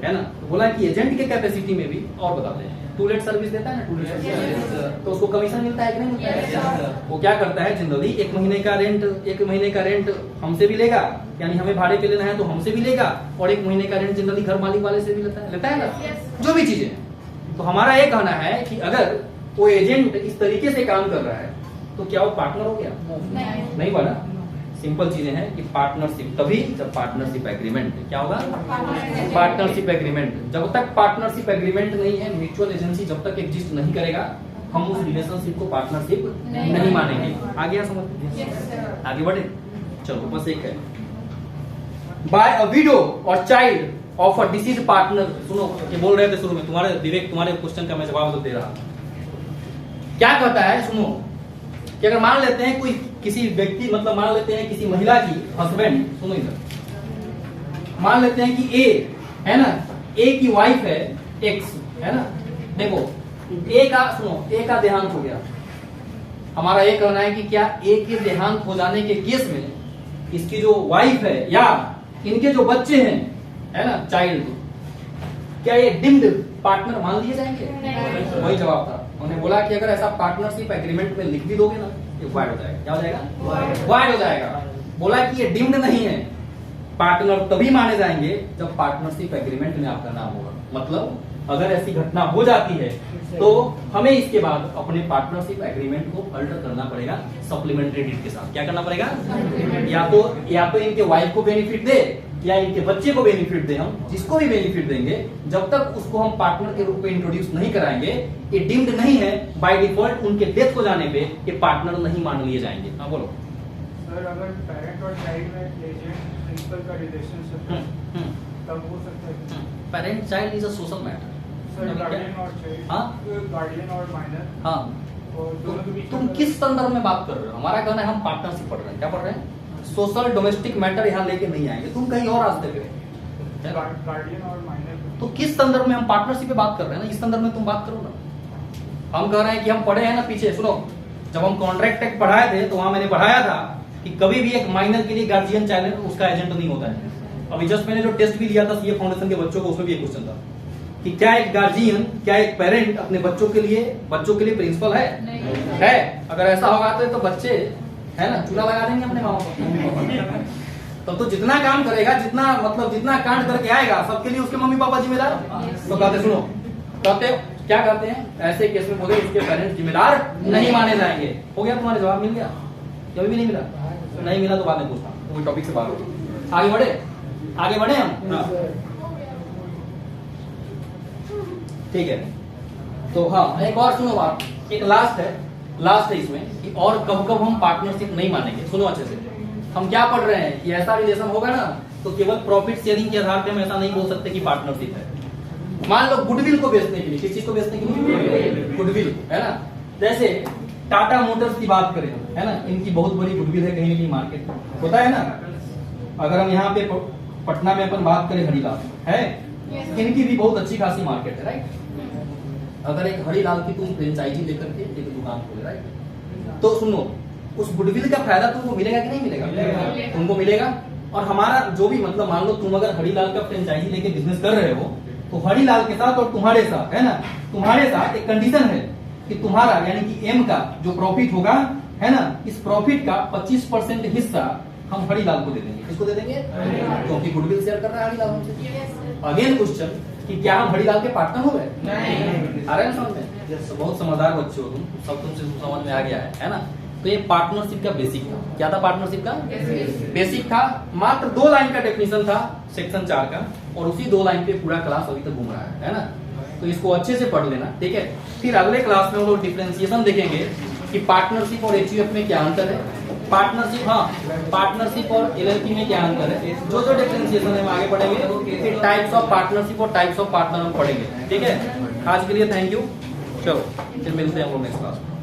है ना। तो बोला कि एजेंट के कैपेसिटी में भी और बताते हैं, टूलेट सर्विस देता है ना, टूलेट सर्विस, तो उसको कमीशन मिलता है कि नहीं मिलता है? वो क्या करता है जनरली, एक महीने का रेंट हमसे भी लेगा, यानी हमें भाड़े पे लेना है तो हमसे भी लेगा, और 1 महीने का रेंट जनरली घर मालिक वाले से भी लेता है ना, जो भी चीजें। तो हमारा ये कहना है कि अगर वो एजेंट इस तरीके से काम कर रहा है तो क्या वो पार्टनर हो गया? नहीं हुआ ना। सिंपल चीजें हैं कि पार्टनरशिप तभी जब पार्टनरशिप एग्रीमेंट, क्या होगा? Partnership agreement. जब तक पार्टनरशिप एग्रीमेंट नहीं है, म्यूचुअल एजेंसी जब तक एग्जिस्ट नहीं करेगा, हम उस रिलेशनशिप को पार्टनरशिप नहीं मानेंगे। आ गया समझ? आगे बढ़े, चलो बस एक है। बाय अ विडो और child of a disease partner. सुनो, ये बोल रहे थे शुरू में, तुम्हारे विवेक, तुम्हारे क्वेश्चन का मैं जवाब तो दे रहा। क्या कहता है सुनो, कि अगर मान लेते हैं कोई किसी व्यक्ति, मतलब मान लेते हैं किसी महिला की हस्बैंड, सुनो इधर, मान लेते हैं कि ए है ना, ए की वाइफ है एक्स, है ना। देखो ए का देहांत हो गया। हमारा ये कहना है कि क्या ए के देहांत हो जाने के केस में इसकी जो वाइफ है या इनके जो बच्चे हैं, है ना, चाइल्ड, क्या ये डिम्ड पार्टनर मान लिए जाएंगे? वही जवाब था। उन्होंने बोला कि अगर ऐसा पार्टनरशिप एग्रीमेंट में लिख भी दोगे ना, ये वाइड हो जाएगा। क्या हो जाएगा? वाइड हो जाएगा। बोला कि ये डिम्ड नहीं है, पार्टनर तभी माने जाएंगे जब पार्टनरशिप एग्रीमेंट में आपका नाम होगा। मतलब अगर ऐसी घटना हो जाती है तो हमें इसके बाद अपने पार्टनरशिप एग्रीमेंट को अल्टर करना पड़ेगा सप्लीमेंट्री डीड के साथ। क्या करना पड़ेगा? या तो इनके वाइफ को बेनिफिट दे या इनके बच्चे को बेनिफिट दे, हम जिसको भी बेनिफिट देंगे, जब तक उसको हम पार्टनर के रूप में इंट्रोड्यूस नहीं कराएंगे, ये डीम्ड नहीं है, बाय डिफॉल्ट उनके डेथ हो जाने पे ये पार्टनर नहीं मान लिए जाएंगे। हाँ बोलो सर, अगर पेरेंट और चाइल्ड में एजेंट प्रिंसिपल का रिलेशनशिप तब हो सकता है? Parent child is a social matter. Sir, guardian और चाइल्ड, हाँ, गार्डियन और माइनर, हाँ, और दोनों के बीच तुम किस संदर्भ में बात कर रहे हो? हमारा कहना है हम पार्टनरशिप पढ़ रहे हैं। क्या पढ़ रहे हैं? सोशल डोमेस्टिक मैटर यहाँ लेके नहीं आएंगे, तुम कहीं और रास्ते पे। गार्डियन और माइनर, तो किस संदर्भ में हम पार्टनरशिप पे बात कर रहे हैं ना, इस संदर्भ में तुम बात करो ना। हम कह रहे हैं कि हम पढ़े हैं ना पीछे, सुनो, जब हम कॉन्ट्रैक्ट एक्ट पढ़ाए थे तो वहां मैंने पढ़ाया था कि कभी भी एक माइनर के लिए गार्जियन चाइल्ड उसका एजेंट नहीं होता है। अभी जस्ट मैंने जो टेस्ट भी लिया था सीए फाउंडेशन के बच्चों को, उसमें भी एक क्वेश्चन था कि क्या एक गार्जियन, क्या एक पेरेंट अपने बच्चों के लिए प्रिंसिपल है? है। अगर ऐसा होगा तो बच्चे, है ना, चूल्हा लगा देंगे अपने माँ बाप। तो जितना काम करेगा, जितना कांड करके आएगा, सबके लिए उसके मम्मी पापा जिम्मेदार। तो कहते सुनो, क्या कहते हैं ऐसे केस में? बोले उसके पेरेंट्स जिम्मेदार नहीं माने जाएंगे। हो गया, तुम्हारा जवाब मिल गया? कभी भी नहीं मिला? नहीं मिला तो बाद में पूछना, वो टॉपिक से बात होगी। आगे बढ़े हम। हाँ। ठीक है, तो हाँ, एक और सुनो बात, एक लास्ट है इसमें कि और कब हम पार्टनरशिप नहीं मानेंगे। सुनो अच्छे से, हम क्या पढ़ रहे हैं कि ऐसा रिलेशन होगा ना तो केवल प्रॉफिट शेयरिंग के आधार पे हम ऐसा नहीं बोल सकते कि पार्टनरशिप है। मान लो गुडविल को बेचने के लिए, किस चीज को बेचने के लिए? गुडविल, है ना। जैसे टाटा मोटर्स की बात करें, है ना, इनकी बहुत बड़ी गुडविल है कहीं ना कहीं मार्केट में, होता है ना। अगर हम यहाँ पे पटना में अपन बात करें, हरिलाल है, इनकी भी बहुत अच्छी खासी मार्केट है, राइट। अगर एक हरिलाल की तुम फ्रेंचाइजी लेकर के एक दुकान खोले, राइट, तो सुनो, उस गुडविल का फायदा तुमको मिलेगा कि नहीं मिलेगा? तुमको मिलेगा। और हमारा जो भी, मतलब मान लो तुम अगर हरिलाल का फ्रेंचाइजी लेके बिजनेस कर रहे हो तो हरिलाल के साथ और तुम्हारे साथ, है ना, तुम्हारे साथ एक कंडीशन है कि तुम्हारा यानी कि एम का जो प्रॉफिट होगा, है ना, इस प्रॉफिट का 25% हिस्सा हम हरिलाल को दे देंगे। किसको दे देंगे? क्योंकि गुडविल शेयर कर रहा है हरिलाल हमसे। अगेन क्वेश्चन कि क्या हम हरिलाल के पार्टनर हो गए? नहीं। आ रहे हैं समझ में? तो बहुत समझदार बच्चे हो तुम, सब तुमसे समझ में आ गया है ना। तो ये पार्टनरशिप का बेसिक था। क्या था पार्टनरशिप का? बेसिक था। मात्र 2 लाइन का डेफिनेशन था सेक्शन 4 का, और उसी 2 लाइन पे पूरा क्लास अभी तक घूम रहा है ना। तो इसको अच्छे से पढ़ लेना, ठीक है। फिर अगले क्लास में हम लोग डिफरेंशिएशन देखेंगे कि पार्टनरशिप और एचयूएफ में क्या अंतर है, पार्टनरशिप, हाँ पार्टनरशिप और एलएलपी में क्या अंतर है, जो जो डिफरेंशिएशन है हम आगे पढ़ेंगे। फिर टाइप्स ऑफ पार्टनरशिप और टाइप्स ऑफ पार्टनर हम पढ़ेंगे, ठीक है। आज के लिए थैंक यू, चलो फिर मिलते हैं हम लोग नेक्स्ट क्लास में।